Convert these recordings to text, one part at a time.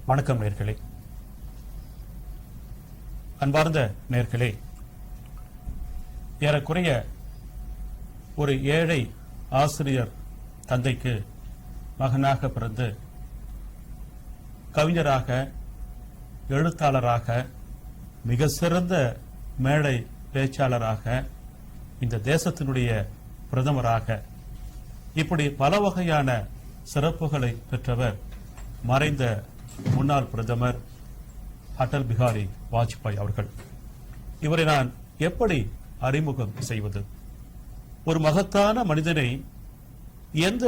வணக்கம் நேர்களே. அன்பார்ந்த நேர்களே, ஏறக்குறைய ஒரு ஏழை ஆசிரியர் தந்தைக்கு மகனாக பிறந்து கவிஞராக, எழுத்தாளராக, மிக சிறந்த மேடை பேச்சாளராக, இந்த தேசத்தினுடைய பிரதமராக, இப்படி பல வகையான சிறப்புகளை பெற்றவர் மறைந்த முன்னாள் பிரதமர் அடல் பிகாரி வாஜ்பாய் அவர்கள். இவரை நான் எப்படி அறிமுகம் செய்வது? ஒரு மகத்தான மனிதனை எந்த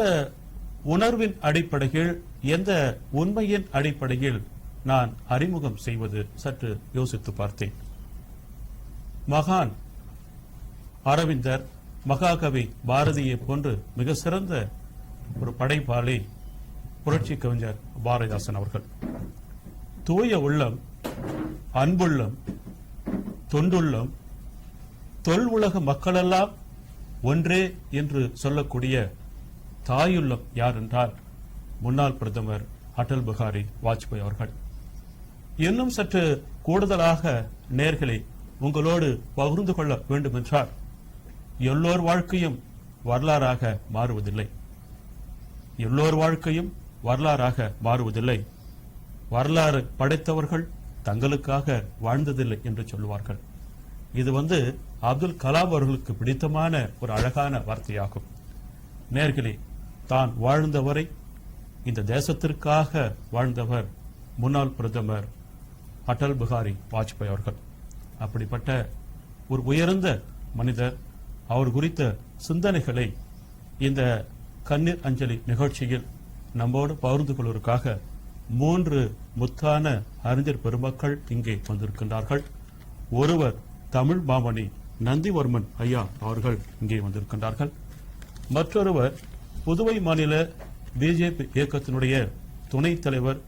உணர்வின் அடிப்படையில், எந்த உண்மையின் அடிப்படையில் நான் அறிமுகம் செய்வது சற்று யோசித்து பார்த்தேன். மகான் அரவிந்தர், மகாகவி பாரதியை போன்று மிக சிறந்த ஒரு படைப்பாளி புரட்சி கவிஞர் பாரதிதாசன் அவர்கள். தூய உள்ளம், அன்புள்ளம், தொண்டுள்ளம், தொல் உலக மக்களெல்லாம் ஒன்றே என்று சொல்லக்கூடிய தாயுள்ளம் யார் என்றால் முன்னாள் பிரதமர் அடல் பிகாரி வாஜ்பாய் அவர்கள். இன்னும் சற்று கூடுதலாக நேர்களை உங்களோடு பகிர்ந்து கொள்ள வேண்டும் என்றால், எல்லோர் வாழ்க்கையும் வரலாறாக மாறுவதில்லை. எல்லோர் வாழ்க்கையும் வரலாறாக மாறுவதில்லை. வரலாறு படைத்தவர்கள் தங்களுக்காக வாழ்ந்ததில்லை என்று சொல்லுவார்கள். இது அப்துல் கலாம் அவர்களுக்கு பிடித்தமான ஒரு அழகான வார்த்தையாகும். நேர்களே, தான் வாழ்ந்தவரை இந்த தேசத்திற்காக வாழ்ந்தவர் முன்னாள் பிரதமர் அடல் பிகாரி வாஜ்பாய் அவர்கள். அப்படிப்பட்ட ஒரு உயர்ந்த மனிதர். அவர் குறித்த சிந்தனைகளை இந்த கண்ணீர் அஞ்சலி நிகழ்ச்சியில் நம்மோடு பகிர்ந்து கொள்வதற்காக 3 முத்தான அறிஞர் பெருமக்கள் இங்கே வந்திருக்கின்றார்கள். ஒருவர் தமிழ் மாமணி நந்திவர்மன் ஐயா அவர்கள் இங்கே வந்திருக்கின்றார்கள். மற்றொருவர் புதுவை மாநில பிஜேபி இயக்கத்தினுடைய துணைத் தலைவர்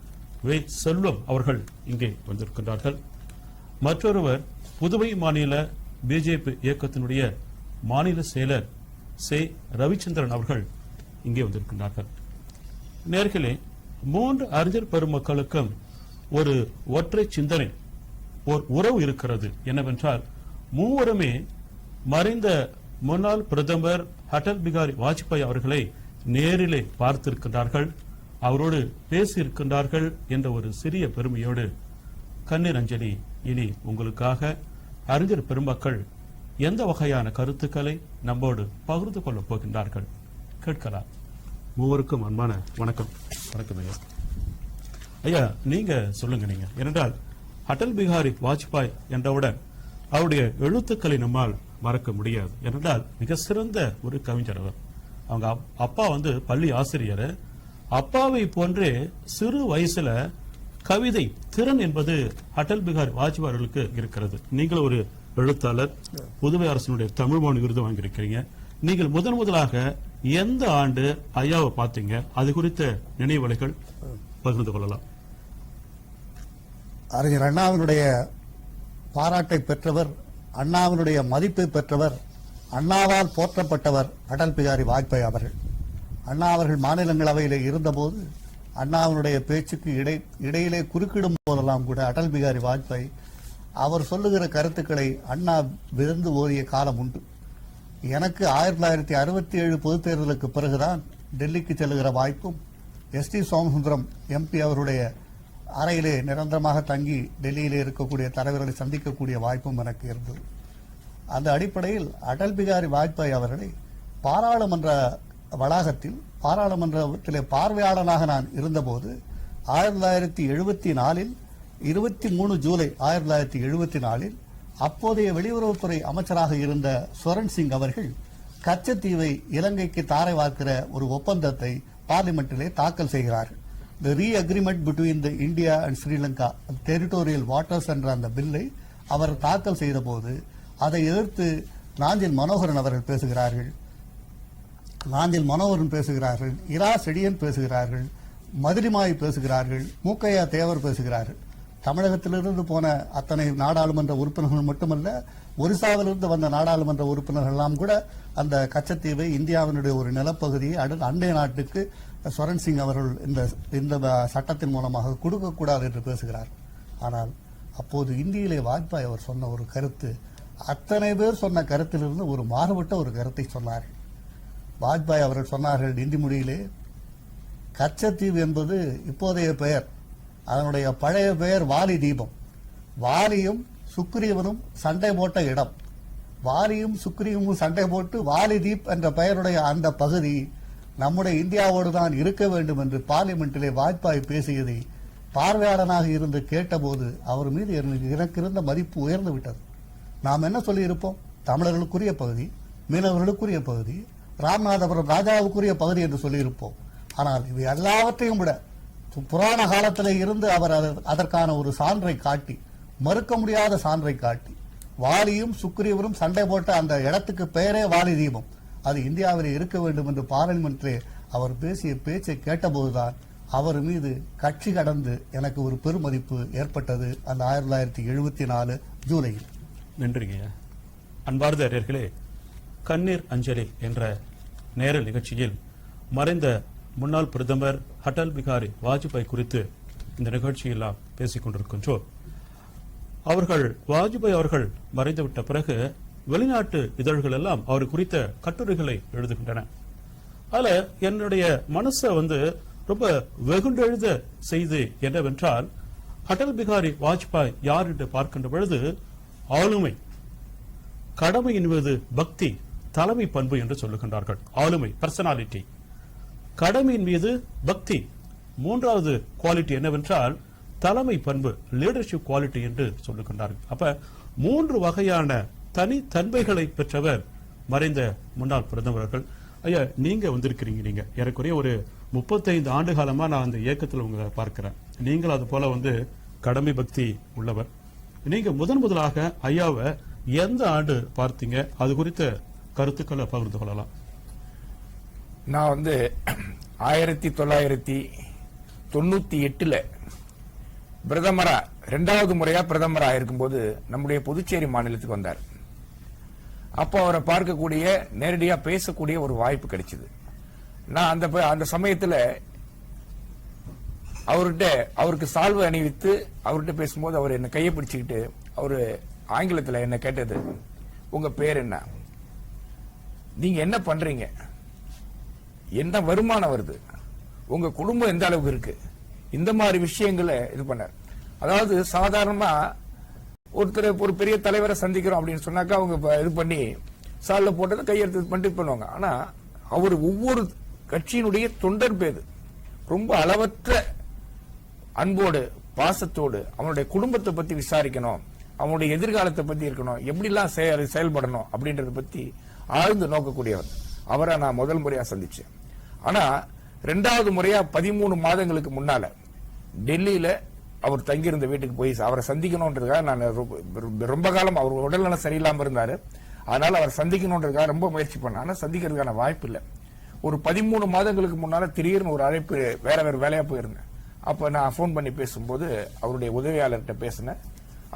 வே செல்வம் அவர்கள் இங்கே வந்திருக்கின்றார்கள். மற்றொருவர் புதுவை மாநில பிஜேபி இயக்கத்தினுடைய மாநில செயலர் சே ரவிச்சந்திரன் அவர்கள் இங்கே வந்திருக்கின்றார்கள். நேர்களே, 3 அறிஞர் பெருமக்களுக்கும் ஒரு ஒற்றை சிந்தனை, ஒரு உறவு இருக்கிறது. என்னவென்றால், மூவருமே மறைந்த முன்னாள் பிரதமர் அடல் பிகாரி வாஜ்பாய் அவர்களை நேரிலே பார்த்திருக்கின்றார்கள், அவரோடு பேசியிருக்கின்றார்கள் என்ற ஒரு சிறிய பெருமையோடு கண்ணீர் அஞ்சலி இனி உங்களுக்காக அறிஞர் பெருமக்கள் எந்த வகையான கருத்துக்களை நம்மோடு பகிர்ந்து கொள்ளப் போகின்றார்கள் கேட்கலாம். மூவருக்கும் அன்பான வணக்கம். வணக்கம் ஐயா. ஐயா, நீங்க சொல்லுங்க. நீங்க ஏனென்றால் அடல் பிகாரி வாஜ்பாய் என்றவுடன் அவருடைய எழுத்துக்களை நம்மால் மறக்க முடியாது. ஏனென்றால் மிக சிறந்த ஒரு கவிஞர் அவர். அவங்க அப்பா பள்ளி ஆசிரியர். அப்பாவை போன்றே சிறு வயசுல கவிதை திறன் என்பது அடல் பிகாரி வாஜ்பாய் அவர்களுக்கு இருக்கிறது. நீங்கள் ஒரு எழுத்தாளர், புதுவை அரசினுடைய தமிழ் மாநில விருது வாங்கியிருக்கிறீங்க. நீங்கள் முதலாக எந்த ஆண்டு ஐயாவை பார்த்தீங்க? அது குறித்த நினைவலைகள் பகிர்ந்து கொள்ளலாம். அறிஞர் அண்ணாவினுடைய பாராட்டை பெற்றவர், அண்ணாவினுடைய மதிப்பை பெற்றவர், அண்ணாவால் போற்றப்பட்டவர் அடல் பிகாரி வாஜ்பாய் அவர்கள். அண்ணா அவர்கள் மாநிலங்களவையில் இருந்தபோது அண்ணாவினுடைய பேச்சுக்கு இடையிலே குறுக்கிடும் போதெல்லாம் கூட அடல் பிகாரி வாஜ்பாய் அவர் சொல்லுகிற கருத்துக்களை அண்ணா விருந்து ஓதிய காலம் உண்டு. எனக்கு 1967 பொதுத் தேர்தலுக்கு பிறகுதான் டெல்லிக்கு செல்லுகிற வாய்ப்பும், எஸ்டி சோமசுந்தரம் எம்பி அவருடைய அறையிலே நிரந்தரமாக தங்கி டெல்லியிலே இருக்கக்கூடிய தலைவர்களை சந்திக்கக்கூடிய வாய்ப்பும் எனக்கு இருந்தது. அந்த அடிப்படையில் அடல் பிகாரி வாஜ்பாய் அவர்களை பாராளுமன்ற வளாகத்தில், பாராளுமன்றத்திலே பார்வையாளனாக நான் இருந்தபோது 1974 23 ஜூலை 1974 அப்போதைய வெளியுறவுத்துறை அமைச்சராக இருந்த சுரன் சிங் அவர்கள் கச்சத்தீவை இலங்கைக்கு தாரை வார்க்கிற ஒரு ஒப்பந்தத்தை பார்லிமெண்டிலே தாக்கல் செய்கிறார்கள். The re-agreement between the India and Sri Lanka territorial waters என்ற அந்த பில்லை அவர் தாக்கல் செய்த போது அதை எதிர்த்து நாஞ்சில் மனோகரன் அவர்கள் பேசுகிறார்கள், இரா செடியன் பேசுகிறார்கள், மதுரிமாய் பேசுகிறார்கள், மூக்கையா தேவர் பேசுகிறார்கள். தமிழகத்திலிருந்து போன அத்தனை நாடாளுமன்ற உறுப்பினர்கள் மட்டுமல்ல, ஒரிசாவிலிருந்து வந்த நாடாளுமன்ற உறுப்பினர்கள் எல்லாம் கூட அந்த கச்சத்தீவை இந்தியாவினுடைய ஒரு நிலப்பகுதியை அண்டை நாட்டுக்கு சரண் சிங் அவர்கள் இந்த சட்டத்தின் மூலமாக கொடுக்கக்கூடாது என்று பேசுகிறார். ஆனால் அப்போது இந்தியிலே வாஜ்பாய் அவர் சொன்ன ஒரு கருத்து, அத்தனை பேர் சொன்ன கருத்திலிருந்து ஒரு மாறுபட்ட ஒரு கருத்தை சொன்னார்கள். வாஜ்பாய் அவர்கள் சொன்னார்கள் இந்தி மொழியிலே, கச்சத்தீவு என்பது இப்போதைய பெயர், அதனுடைய பழைய பெயர் வாலி தீபம். வாலியும் சுக்ரீவனும் சண்டை போட்ட இடம். வாலியும் சுக்ரீவனும் சண்டை போட்டு வாலி தீப் என்ற பெயருடைய அந்த பகுதி நம்முடைய இந்தியாவோடு தான் இருக்க வேண்டும் என்று பார்லிமெண்டிலே வாஜ்பாய் பேசியதை பார்வையாளனாக இருந்து கேட்டபோது அவர் மீது எனக்கு இருந்த மதிப்பு உயர்ந்து விட்டது. நாம் என்ன சொல்லியிருப்போம்? தமிழர்களுக்குரிய பகுதி, மீனவர்களுக்குரிய பகுதி, ராமநாதபுரம் ராஜாவுக்குரிய பகுதி என்று சொல்லியிருப்போம். ஆனால் இவை எல்லாவற்றையும் விட புராண காலத்திலே இருந்து அவர் அதற்கான ஒரு சான்றை காட்டி, மறுக்க முடியாத சான்றை காட்டி, வாலியும் சுக்ரீவனும் சண்டை போட்ட அந்த இடத்துக்கு பெயரே வாலி தீபம், அது இந்தியாவிலே இருக்க வேண்டும் என்று பார்லிமெண்டிலே அவர் பேசிய பேச்சை கேட்டபோதுதான் அவர் மீது கட்சி கடந்து எனக்கு ஒரு பெருமதிப்பு ஏற்பட்டது அந்த 1974 ஜூலையில். நன்றிங்க. அன்பார்ந்த அறிஞர்களே, கண்ணீர் அஞ்சலி என்ற நேரல் நிகழ்ச்சியில் மறைந்த முன்னாள் பிரதமர் அடல் பிகாரி வாஜ்பாய் குறித்து இந்த நிகழ்ச்சியில் நாம் பேசிக் கொண்டிருக்கின்றோம். வாஜ்பாய் அவர்கள் மறைந்துவிட்ட பிறகு வெளிநாட்டு இதழ்கள் எல்லாம் அவர் குறித்த கட்டுரைகளை எழுதுகின்றன. அதுல என்னுடைய மனசை ரொம்ப வெகுண்டெழுத செய்தி என்னவென்றால், அடல் பிகாரி வாஜ்பாய் யார் என்று பார்க்கின்ற பொழுது ஆளுமை, கடமையின் மீது பக்தி, தலைமை பண்பு என்று சொல்லுகின்றார்கள். ஆளுமை, பர்சனாலிட்டி, கடமையின் மீது பக்தி, மூன்றாவது குவாலிட்டி என்னவென்றால் தலைமை பண்பு, லீடர்ஷிப் குவாலிட்டி என்று சொல்லுகின்றார்கள். அப்ப 3 வகையான தனித்தன்மைகளை பெற்றவர் மறைந்த முன்னாள் பிரதமர்கள். ஐயா, நீங்க வந்திருக்கிறீங்க, நீங்க ஏறக்குறைய ஒரு 35 ஆண்டு காலமா நான் அந்த இயக்கத்தில் உங்களை பார்க்கிறேன். நீங்கள் அது போல கடமை பக்தி உள்ளவர். நீங்க முதலாக ஐயாவை எந்த ஆண்டு பார்த்தீங்க? அது குறித்த கருத்துக்களை பகிர்ந்து கொள்ளலாம். நான் 1998 பிரதமரா 2வது முறையா பிரதமரா இருக்கும்போது நம்முடைய புதுச்சேரி மாநிலத்துக்கு வந்தார். அப்போ அவரை பார்க்கக்கூடிய, நேரடியா பேசக்கூடிய ஒரு வாய்ப்பு கிடைச்சது. நான் அந்த சமயத்துல அவருக்கு சால்வை அணிவித்து அவர்கிட்ட பேசும்போது அவர் என்ன கையை பிடிச்சுக்கிட்டு அவரு ஆங்கிலத்தில் என்ன கேட்டது, உங்க பேர் என்ன, நீங்க என்ன பண்றீங்க, என்ன வருமானம் வருது, உங்க குடும்பம் எந்த அளவுக்கு இருக்கு, இந்த மாதிரி விஷயங்களை இது பண்ணார். அதாவது சாதாரணமா ஒரு பெரிய தலைவரை சந்திக்கிறோம் அப்படின்னு சொன்னாக்கா அவங்க இது பண்ணி சால்ல போட்டது கையெழுத்து பண்ணிட்டு பண்ணுவாங்க. ஆனா அவர் ஒவ்வொரு கட்சியினுடைய தொண்டர் பேது ரொம்ப அளவற்ற அன்போடு பாசத்தோடு அவனுடைய குடும்பத்தை பத்தி விசாரிக்கணும், அவனுடைய எதிர்காலத்தை பத்தி இருக்கணும், எப்படிலாம் செயல்படணும் அப்படின்றத பத்தி ஆழ்ந்து நோக்கக்கூடியவர். அவரை நான் முதல் முறையா சந்திச்சேன். ஆனா 2வது முறையா 13 மாதங்களுக்கு முன்னால டெல்லியில அவர் தங்கியிருந்த வீட்டுக்கு போய் அவரை சந்திக்கணும்ன்றதுக்காக நான் ரொம்ப காலம், அவர் உடல்நலம் சரியில்லாம இருந்தாரு, அதனால அவர் சந்திக்கணும்ன்றதுக்காக ரொம்ப முயற்சி பண்ணேன். ஆனா சந்திக்கிறதுக்கான வாய்ப்பு இல்லை. ஒரு 13 மாதங்களுக்கு முன்னால திடீர்னு ஒரு அழைப்பு, வேற வேலையா போயிருந்தேன். அப்ப நான் போன் பண்ணி பேசும்போது அவருடைய உதவியாளர்கிட்ட பேசினேன்.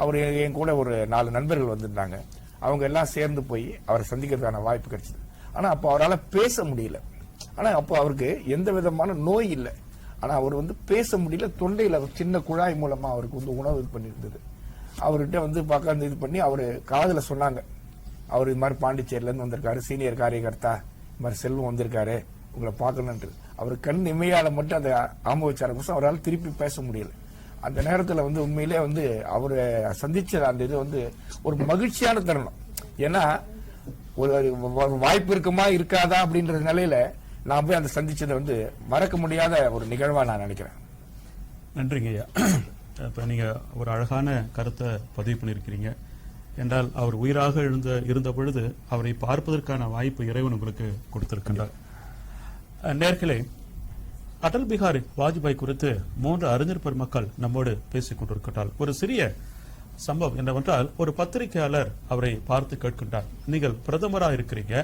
அவர் என் கூட ஒரு 4 நண்பர்கள் வந்திருந்தாங்க. அவங்க எல்லாம் சேர்ந்து போய் அவரை சந்திக்கிறதுக்கான வாய்ப்பு கிடைச்சது. ஆனா அப்போ அவரால் பேச முடியல. ஆனா அப்போ அவருக்கு எந்த விதமான நோய் இல்லை. ஆனா அவர் பேச முடியல. தொண்டையில சின்ன குழாய் மூலமா அவருக்கு உணவு இது பண்ணியிருந்தது. அவர்கிட்ட பார்க்க இது பண்ணி அவரு காதுல சொன்னாங்க, அவர் இது மாதிரி பாண்டிச்சேரியில இருந்து வந்திருக்காரு, சீனியர் காரியகர்த்தா, இது மாதிரி செல்வம் வந்திருக்காரு, உங்களை பார்க்கணும்ன்று. அவர் கண் இமையால மட்டும் அதை ஆமோச்சாரம் அவரால் திருப்பி பேச முடியல. அந்த நேரத்துல உண்மையிலே அவரை சந்திச்ச அந்த இது ஒரு மகிழ்ச்சியான தருணம். ஏன்னா ஒரு வாய்ப்பு இருக்குமா இருக்காதா அப்படின்ற நிலையில நான் போய் அந்த சந்திச்சதை மறக்க முடியாத ஒரு நிகழ்வா நான் நினைக்கிறேன். நன்றிங்க ஐயா. இப்ப நீங்க ஒரு அழகான கருத்தை பதிவு பண்ணியிருக்கிறீங்க. என்றால் அவர் உயிராக இருந்த பொழுது அவரை பார்ப்பதற்கான வாய்ப்பு இறைவன் உங்களுக்கு கொடுத்திருக்கின்றார். நேர்களே, அடல் பிகாரி வாஜ்பாய் குறித்து 3 அறிஞர் பெருமக்கள் நம்மோடு பேசிக் கொண்டிருக்கிறார். ஒரு சிறிய சம்பவம் என்னவென்றால், ஒரு பத்திரிகையாளர் அவரை பார்த்து கேட்கின்றார், நீங்கள் பிரதமரா இருக்கிறீங்க,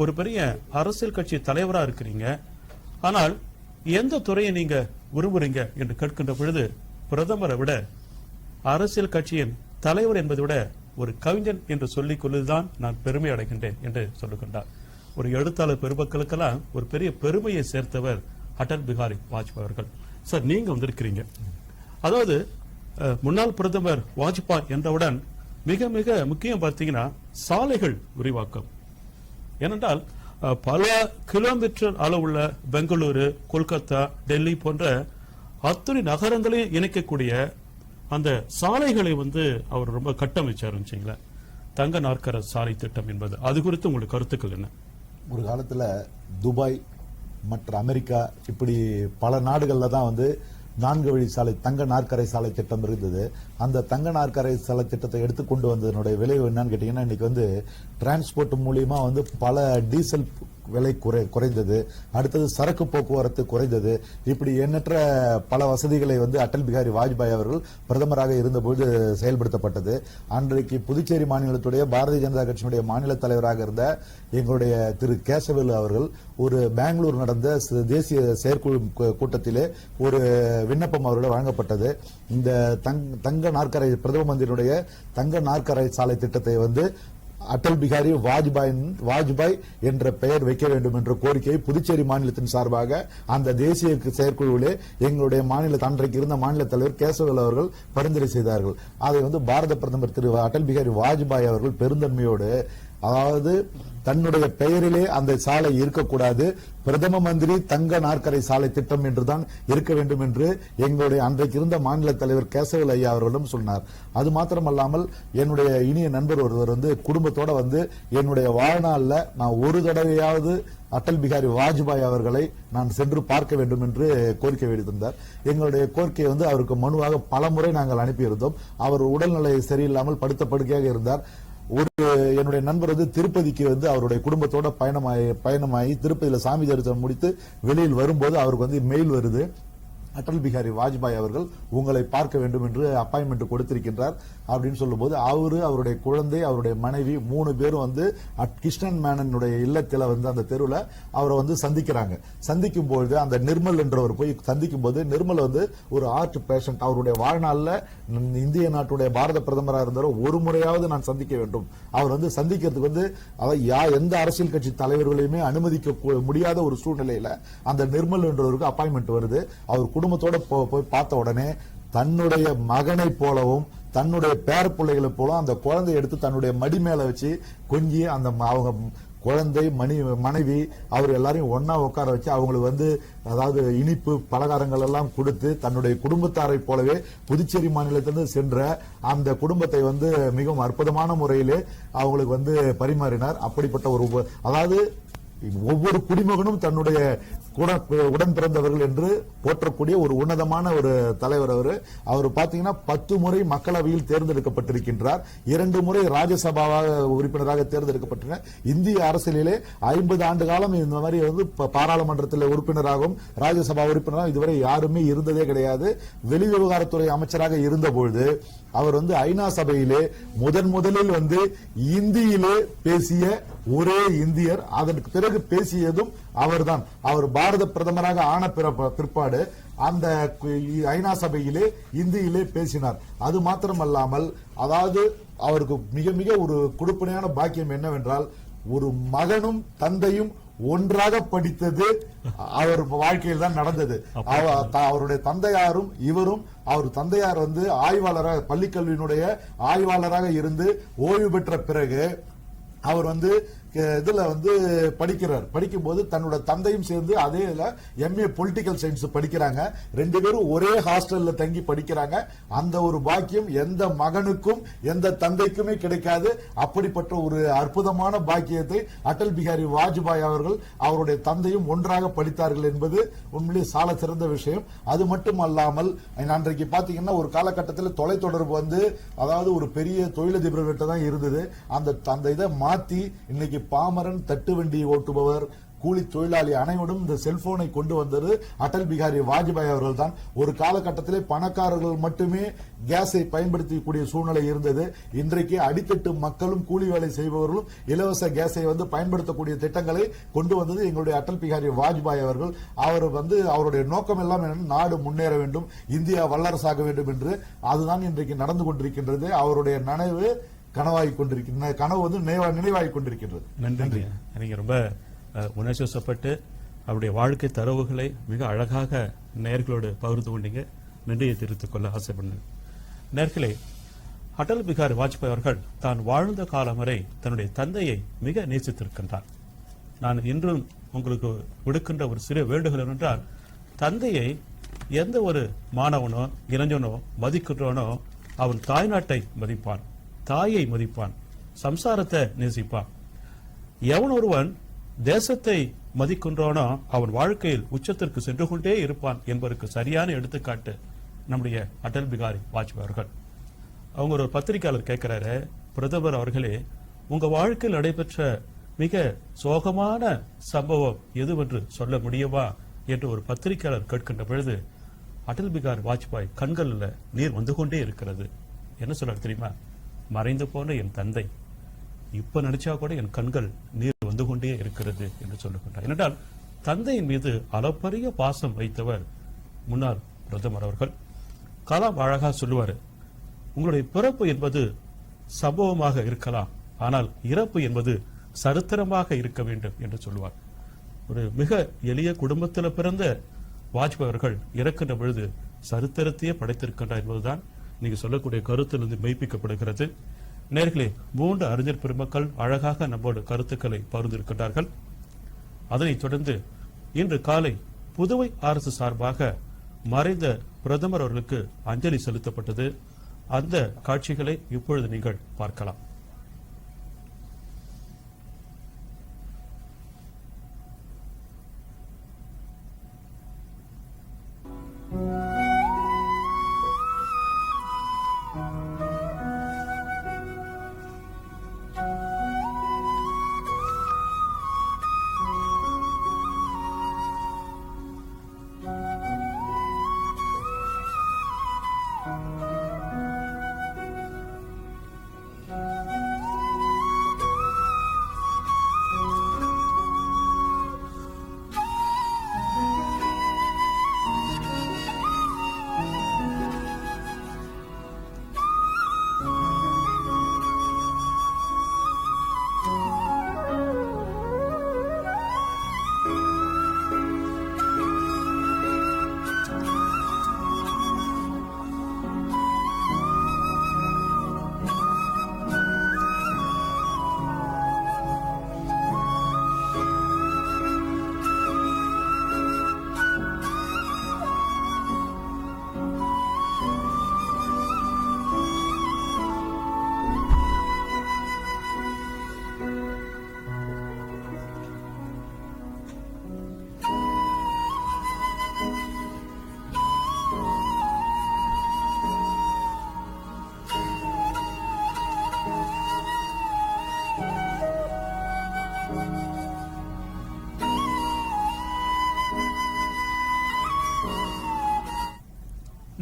ஒரு பெரிய அரசியல் கட்சி தலைவரா இருக்கிறீங்க, ஆனால் எந்த துறையை நீங்க விரும்புறீங்க என்று கேட்கின்ற பொழுது, பிரதமரை விட அரசியல் கட்சியின் தலைவர் என்பதை விட ஒரு கவிஞன் என்று சொல்லிக் கொள்வதுதான் நான் பெருமை அடைகின்றேன் என்று சொல்லுகின்றார். ஒரு எழுத்தாளர் பெருமக்களுக்கெல்லாம் ஒரு பெரிய பெருமையை சேர்த்தவர் அடல் பிகாரி வாஜ்பாய் அவர்கள். சார், நீங்க வந்திருக்கிறீங்க, அதாவது முன்னாள் பிரதமர் வாஜ்பாய் என்றவுடன் மிக மிக முக்கியம் பார்த்தீங்கன்னா சாலைகள் விரிவாக்கம். ஏனென்றால் பல கிலோமீட்டர் அளவுள்ள பெங்களூரு, கொல்கத்தா, டெல்லி போன்ற அத்தனை நகரங்களையும் இணைக்கக்கூடிய அந்த சாலைகளை அவர் ரொம்ப கட்டமைச்சார். தங்க நாற்கர சாலை திட்டம் என்பது, அது குறித்து உங்களுக்கு கருத்துக்கள் என்ன? ஒரு காலத்துல துபாய் மற்ற அமெரிக்கா இப்படி பல நாடுகள்ல தான் 4 வழி சாலை தங்க நாற்கரை சாலை திட்டம் இருந்தது. அந்த தங்க நாற்கரை சாலை திட்டத்தை எடுத்துக்கொண்டு வந்ததனுடைய விளைவு என்னன்னு கேட்டீங்கன்னா, இன்னைக்கு டிரான்ஸ்போர்ட் மூலியமா பல டீசல் விலை குறைந்தது, அடுத்தது சரக்கு போக்குவரத்து குறைந்தது, இப்படி எண்ணற்ற பல வசதிகளை அடல் பிகாரி வாஜ்பாய் அவர்கள் பிரதமராக இருந்தபோது செயல்படுத்தப்பட்டது. அன்றைக்கு புதுச்சேரி மாநிலத்துடைய பாரதிய ஜனதா கட்சியினுடைய மாநில தலைவராக இருந்த எங்களுடைய திரு கேசவேலு அவர்கள் ஒரு பெங்களூர் நடந்த தேசிய செயற்குழு கூட்டத்திலே ஒரு விண்ணப்பம் அவர்களிடம் வழங்கப்பட்டது. இந்த தங்க நாற்கரை பிரதம மந்திரியுடைய தங்க நாற்கரை சாலை திட்டத்தை அடல் பிகாரி வாஜ்பாய் என்ற பெயர் வைக்க வேண்டும் என்ற கோரிக்கையை புதுச்சேரி மாநிலத்தின் சார்பாக அந்த தேசிய செயற்குழுவிலே எங்களுடைய அன்றைக்கு இருந்த மாநில தலைவர் கேசவேல் அவர்கள் பரிந்துரை செய்தார்கள். அதை பாரத பிரதமர் திரு அடல் பிகாரி வாஜ்பாய் அவர்கள் பெருந்தன்மையோடு, அதாவது தன்னுடைய பெயரிலே அந்த சாலை இருக்கக்கூடாது, பிரதம மந்திரி தங்க நாற்கரை சாலை திட்டம் என்றுதான் இருக்க வேண்டும் என்று எங்களுடைய அன்றைக்கு இருந்த மாநில தலைவர் கேசவல் ஐயா அவர்களிடம் சொன்னார். அது மாத்திரமல்லாமல் என்னுடைய இனிய நண்பர் ஒருவர் குடும்பத்தோட என்னுடைய வாழ்நாள்ல நான் ஒரு தடவையாவது அடல் பிகாரி வாஜ்பாய் அவர்களை நான் சென்று பார்க்க வேண்டும் என்று கோரிக்கை வைத்திருந்தார். எங்களுடைய கோரிக்கையை அவருக்கு மனுவாக பல முறை நாங்கள் அனுப்பியிருந்தோம். அவர் உடல்நிலை சரியில்லாமல் படுத்த படுக்கையாக இருந்தார். என்னுடைய நண்பர் திருப்பதிக்கு அவருடைய குடும்பத்தோட பயணமாகி திருப்பதியில சாமி தரிசனம் முடித்து வெளியில் வரும்போது அவருக்கு மெயில் வருது, அடல் பிகாரி வாஜ்பாய் அவர்கள் உங்களை பார்க்க வேண்டும் என்று அப்பாயின்மெண்ட் கொடுத்திருக்கின்றார் அப்படின்னு சொல்லும்போது அவருடைய குழந்தை, அவருடைய மனைவி 3 பேரும் கிருஷ்ணன் மேனனுடைய இல்லத்தில் அந்த தெருவில் அவரை சந்திக்கிறாங்க. சந்திக்கும் பொழுது அந்த நிர்மல் என்றவர் போய் சந்திக்கும் போது நிர்மல் ஒரு ஆர்ட் பேஷண்ட், அவருடைய வாழ்நாளில் இந்திய நாட்டுடைய பாரத பிரதமராக இருந்தாலும் ஒரு முறையாவது நான் சந்திக்க வேண்டும். அவர் சந்திக்கிறதுக்கு எந்த அரசியல் கட்சி தலைவர்களையுமே அனுமதிக்க முடியாத ஒரு சூழ்நிலையில அந்த நிர்மல் என்றவருக்கு அப்பாயின்மெண்ட் வருது. அவர் குடும்பத்தோட போய் பார்த்த உடனே தன்னுடைய மகனை போலவும் தன்னுடைய பேர பிள்ளைகளை போல அந்த குழந்தையை எடுத்து தன்னுடைய மடி மேல வச்சு கொஞ்சி அந்த அவங்க குழந்தை மனைவி அவர் எல்லாரையும் ஒன்னா உட்கார வச்சு அவங்களுக்கு அதாவது இனிப்பு பலகாரங்கள் எல்லாம் கொடுத்து தன்னுடைய குடும்பத்தாரை போலவே புதுச்சேரி மாநிலத்திலிருந்து சென்ற அந்த குடும்பத்தை மிகவும் அற்புதமான முறையிலே அவங்களுக்கு பரிமாறினார். அப்படிப்பட்ட ஒரு, அதாவது ஒவ்வொரு குடிமகனும் தன்னுடைய உடன் பிறந்தவர்கள் என்று போற்றக்கூடிய ஒரு உன்னதமான ஒரு தலைவர். அவர் பாத்தீங்கன்னா 10 முறை மக்களவையில் தேர்ந்தெடுக்கப்பட்டிருக்கின்றார், 2 முறை ராஜ்யசபாவாக உறுப்பினராக தேர்ந்தெடுக்கப்பட்டிருக்கிறார். இந்திய அரசியலிலே 50 ஆண்டு காலம் இந்த மாதிரி பாராளுமன்றத்தில் உறுப்பினராகவும் ராஜ்யசபா உறுப்பினராகவும் இதுவரை யாருமே இருந்ததே கிடையாது. வெளிவிவகாரத்துறை அமைச்சராக இருந்தபொழுது அவர் ஐநா சபையிலே முதலில் இந்தியிலே பேசிய ஒரே இந்தியர். அதற்கு பிறகு பேசியதும் அவர்தான். அவர் பாரத பிரதமராக ஆன பிற்பாடு அந்த ஐநா சபையிலே இந்தியிலே பேசினார். அது மாத்திரமல்லாமல், அதாவது அவருக்கு மிக மிக ஒரு கொடுப்பனையான பாக்கியம் என்னவென்றால், ஒரு மகனும் தந்தையும் ஒன்றாக படித்தது அவர் வாழ்க்கையில் தான் நடந்தது. அவருடைய தந்தையாரும் இவரும், அவர் தந்தையார் ஆய்வாளராக பள்ளிக்கல்வியினுடைய ஆய்வாளராக இருந்து ஓய்வு பெற்ற பிறகு அவர் இதுல படிக்கிறார். படிக்கும் போது தன்னோட தந்தையும் சேர்ந்து அதே MA பொலிட்டிக்கல் சயின்ஸ் படிக்கிறாங்க. 2 பேரும் ஒரே ஹாஸ்டல்ல தங்கி படிக்கிறாங்க. அந்த ஒரு பாக்கியம் எந்த மகனுக்கும் எந்த தந்தைக்குமே கிடைக்காது. அப்படிப்பட்ட ஒரு அற்புதமான பாக்கியத்தை அடல் பிகாரி வாஜ்பாய் அவர்கள் அவருடைய தந்தையும் ஒன்றாக படித்தார்கள் என்பது உண்மையிலேயே சால சிறந்த விஷயம். அது மட்டும் அல்லாமல் அன்றைக்கு பாத்தீங்கன்னா ஒரு காலகட்டத்தில் தொலைத்தொடர்பு அதாவது ஒரு பெரிய தொழிலதிபர்கிட்ட தான் இருந்தது. அந்த இதை மாத்தி இன்னைக்கு பாமரன், தட்டு வண்டி ஓட்டுபவர், கூலி தொழிலாளி அனைவரும் இந்த செல்போனை கொண்டு வந்தது அடல் பிகாரி வாஜ்பாய் அவர்கள் தான். ஒரு காலகட்டத்திலே பணக்காரர்கள் மட்டுமே கேஸை பயன்படுத்தக்கூடிய சூழ்நிலை இருந்தது. இன்றைக்கு அடித்தட்டு மக்களும் கூலி வேலை செய்பவர்களும் இலவச கேஸை பயன்படுத்தக்கூடிய திட்டங்களை கொண்டு வந்தது எங்களுடைய அடல் பிகாரி வாஜ்பாய் அவர்கள். அவர் அவருடைய நோக்கம் எல்லாம் என்னன்னா, நாடு முன்னேற வேண்டும், இந்தியா வல்லரசாக வேண்டும் என்று. அதுதான் இன்றைக்கு நடந்து கொண்டிருக்கின்றது. அவருடைய நனவு கனவாகி கொண்டிருக்கின்ற கனவு வந்து நினைவாகி கொண்டிருக்கின்றது. நன்றி. நீங்க ரொம்ப உணர்ச்சிவசப்பட்டு அவருடைய வாழ்க்கை தரவுகளை மிக அழகாக நேயர்களோடு பகிர்ந்து கொண்டீங்க. நன்றியை தெரிவித்துக் கொள்ள ஆசைப்படுங்க. நேயர்களே, அடல் பிகாரி வாஜ்பாய் அவர்கள் தான் வாழ்ந்த காலம் வரை தன்னுடைய தந்தையை மிக நேசித்திருக்கின்றார். நான் இன்றும் உங்களுக்கு விடுக்கின்ற ஒரு சிறு வேண்டுகோள் என்னென்றால், தந்தையை எந்த ஒரு மாணவனோ இளைஞனோ மதிக்கின்றவனோ அவன் தாய்நாட்டை மதிப்பான், தாயை மதிப்பான், சம்சாரத்தை நேசிப்பான். எவன் ஒருவன் தேசத்தை மதிக்கின்றவனோ அவன் வாழ்க்கையில் உச்சத்திற்கு சென்று கொண்டே இருப்பான் என்பதற்கு சரியான எடுத்துக்காட்டு நம்முடைய அடல் பிகாரி வாஜ்பாய் அவர்கள். அவங்க ஒரு பத்திரிகையாளர் கேட்கிறாரு, பிரதமர் அவர்களே, உங்க வாழ்க்கையில் நடைபெற்ற மிக சோகமான சம்பவம் எதுவென்று சொல்ல முடியுமா என்று ஒரு பத்திரிகையாளர் கேட்கின்ற பொழுது அடல் பிகாரி வாஜ்பாய் கண்களில் நீர் வந்து கொண்டே இருக்கிறது. என்ன சொல்றாரு தெரியுமா? மறைந்து போன என் தந்தை இப்ப நினைச்சா கூட என் கண்கள் நீர் வந்து கொண்டே இருக்கிறது என்று சொல்லுகின்றார். ஏனென்றால் தந்தையின் மீது அளப்பரிய பாசம் வைத்தவர் முன்னாள் பிரதமர் அவர்கள். கலாம் அழகா சொல்லுவாரு, உங்களுடைய பிறப்பு என்பது சம்பவமாக இருக்கலாம், ஆனால் இறப்பு என்பது சரித்திரமாக இருக்க வேண்டும் என்று சொல்லுவார். ஒரு மிக எளிய குடும்பத்தில் பிறந்த வாஜ்பாய் அவர்கள் இறக்கின்ற பொழுது சரித்திரத்தையே படைத்திருக்கின்றார் என்பதுதான் நீங்க சொல்லக்கூடிய கருத்திலிருந்து மெய்ப்பிக்கப்படுகிறது. நேர்களே, 3 அறிஞர் பெருமக்கள் அழகாக நம்மோடு கருத்துக்களை பகிர்ந்திருக்கின்றார்கள். அதனைத் தொடர்ந்து இன்று காலை புதுவை அரசு சார்பாக மறைந்த பிரதமர் அவர்களுக்கு அஞ்சலி செலுத்தப்பட்டது. அந்த காட்சிகளை இப்பொழுது நீங்கள் பார்க்கலாம்.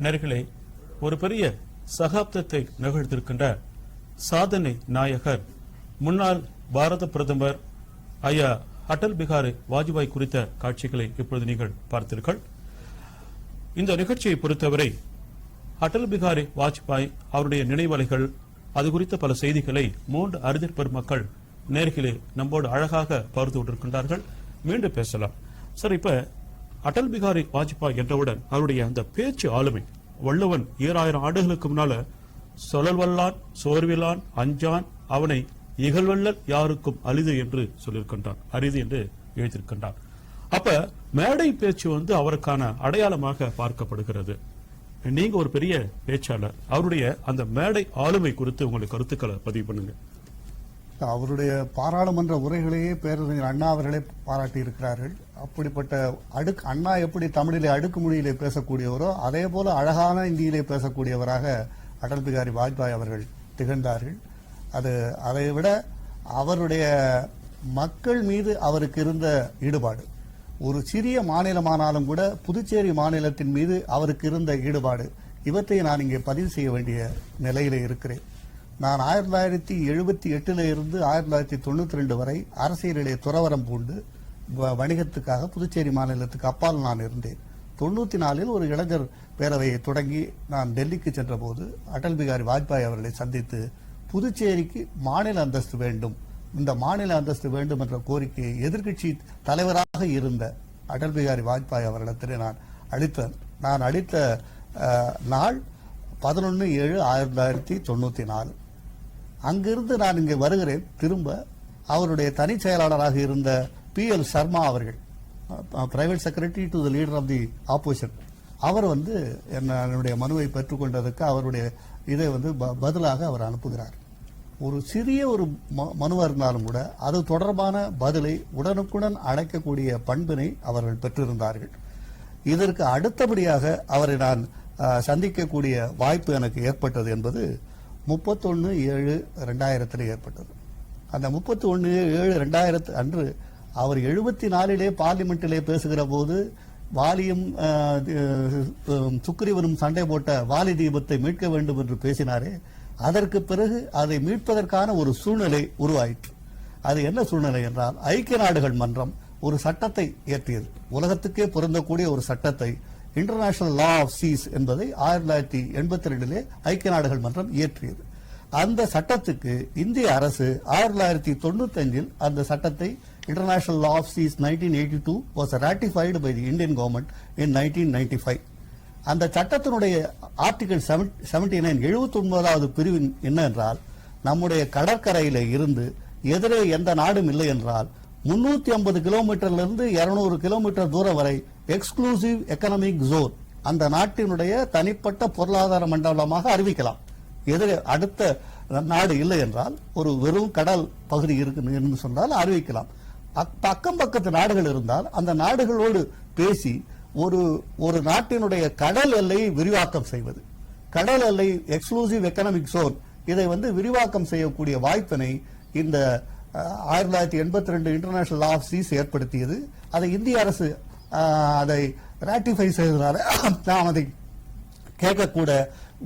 நேர்களே, ஒரு பெரிய சகாப்தத்தை நிகழ்த்திருக்கின்ற சாதனை நாயகர் முன்னாள் பாரத பிரதமர் ஐயா அடல் பிகாரி வாஜ்பாய் குறித்த காட்சிகளை இப்பொழுது நீங்கள் பார்த்தீர்கள். இந்த நிகழ்ச்சியை பொறுத்தவரை அடல் பிகாரி வாஜ்பாய் அவருடைய நினைவலைகள் அது குறித்த பல செய்திகளை 3 அறிஞர் பெருமக்கள் நேர்களே நம்மோடு அழகாக பகிர்ந்து கொண்டிருக்கின்றார்கள். மீண்டும் பேசலாம் சார். இப்ப அடல் பிகாரி வாஜ்பாய் என்றவுடன் அவருடைய அந்த பேச்சு ஆளுமை, வள்ளுவன் 2000 ஆண்டுகளுக்கு முன்னால சொலல்வல்லான் சோர்விலான் அஞ்சான் அவனை இகழ்வல்லல் யாருக்கும் அரிது என்று சொல்லியிருக்கின்றான், அரிது என்று எழுதியிருக்கின்றான். அப்ப மேடை பேச்சு அவருக்கான அடையாளமாக பார்க்கப்படுகிறது. நீங்க ஒரு பெரிய பேச்சாளர், அவருடைய அந்த மேடை ஆளுமை குறித்து உங்களுடைய கருத்துக்களை பதிவு பண்ணுங்க. அவருடைய பாராளுமன்ற உரைகளையே பேரறிஞர் அண்ணா அவர்களே பாராட்டி இருக்கிறார்கள். அப்படிப்பட்ட அண்ணா எப்படி தமிழிலே அடுக்குமொழியிலே பேசக்கூடியவரோ அதே போல அழகான இந்தியிலே பேசக்கூடியவராக அடல் பிகாரி வாஜ்பாய் அவர்கள் திகழ்ந்தார்கள். அதை விட அவருடைய மக்கள் மீது அவருக்கு இருந்த ஈடுபாடு, ஒரு சிறிய மாநிலமானாலும் கூட புதுச்சேரி மாநிலத்தின் மீது அவருக்கு இருந்த ஈடுபாடு, இவற்றை நான் இங்கே பதிவு செய்ய வேண்டிய நிலையிலே இருக்கிறேன். நான் 1978 இருந்து 1992 வரை அரசியலிலே துறவரம் பூண்டு வணிகத்துக்காக புதுச்சேரி மாநிலத்துக்கு அப்பால் நான் இருந்தேன். 94 ஒரு இளைஞர் பேரவையை தொடங்கி நான் டெல்லிக்கு சென்ற போது அடல் பிகாரி வாஜ்பாய் அவர்களை சந்தித்து புதுச்சேரிக்கு மாநில அந்தஸ்து வேண்டும், இந்த மாநில அந்தஸ்து வேண்டும் என்ற கோரிக்கையை எதிர்க்கட்சி தலைவராக இருந்த அடல் பிகாரி வாஜ்பாய் அவரிடத்தில் நான் அளித்த நாள் 11/7/1994. அங்கிருந்து நான் இங்கே வருகிறேன். திரும்ப அவருடைய தனி செயலாளராக இருந்த PL சர்மா அவர்கள், private secretary to the leader of the opposition, அவர் என்னுடைய மனுவை பெற்றுக்கொண்டதற்கு அவருடைய இதை பதிலாக அவர் அனுப்புகிறார். ஒரு சிறிய ஒரு மனுவாக இருந்தாலும் கூட அது தொடர்பான பதிலை உடனுக்குடன் அழைக்கக்கூடிய பண்பினை அவர்கள் பெற்றிருந்தார்கள். இதற்கு அடுத்தபடியாக அவரை நான் சந்திக்கக்கூடிய வாய்ப்பு எனக்கு ஏற்பட்டது என்பது 31/7/2000 ஏற்பட்டது. அந்த 31/7/2000 அன்று அவர் 74 பார்லிமெண்டிலே பேசுகிற போது வாலியும் சுக்ரீவனும் சண்டை போட்ட வாலி தீபத்தை மீட்க வேண்டும் என்று பேசினாரே, அதற்கு பிறகு அதை மீட்பதற்கான ஒரு சூழ்நிலை உருவாயிற்று. அது என்ன சூழ்நிலை என்றால், ஐக்கிய நாடுகள் மன்றம் ஒரு சட்டத்தை இயற்றியது, உலகத்துக்கே பொருந்தக்கூடிய ஒரு சட்டத்தை, இன்டர்நேஷனல் லா ஆஃப் சீஸ் என்பதை 1982 ஐக்கிய நாடுகள் மன்றம் இயற்றியது. அந்த சட்டத்துக்கு இந்திய அரசு 1995 அந்த சட்டத்தை, International Law of Seas 1982 was ratified by the Indian government in 1995. அந்த சட்டத்தினுடைய ஆர்டிகல் 79 79வது பிரிவின் என்ன என்றால், நம்முடைய கடற்கரையில இருந்து எதிரே எந்த நாடும் இல்லை என்றால் 350 கிலோமீட்டர்லிருந்து 200 கிலோமீட்டர் தூரம் வரை எக்ஸ்க்ளூசிவ் எக்கனாமிக் ஜோன் அந்த நாட்டினுடைய தனிப்பட்ட பொருளாதார மண்டலமாக அறிவிக்கலாம். எதிரே அடுத்த நாடு இல்லை என்றால், ஒரு வெறும் கடல் பகுதி இருக்கு என்று சொன்னால் அறிவிக்கலாம். அக்கம் பக்கத்து நாடுகள் இருந்தால் அந்த நாடுகளோடு பேசி ஒரு நாட்டினுடைய கடல் எல்லையை விரிவாக்கம் செய்வது, கடல் எல்லை எக்ஸ்க்ளூசிவ் எக்கனாமிக் ஜோன், இதை விரிவாக்கம் செய்யக்கூடிய வாய்ப்பினை இந்த 1982 இன்டர்நேஷனல் லா ஆஃப் சீஸ் ஏற்படுத்தியது. அதை இந்திய அரசு அதை ராட்டிஃபை செய்ததால நாம் அதை கேட்கக்கூட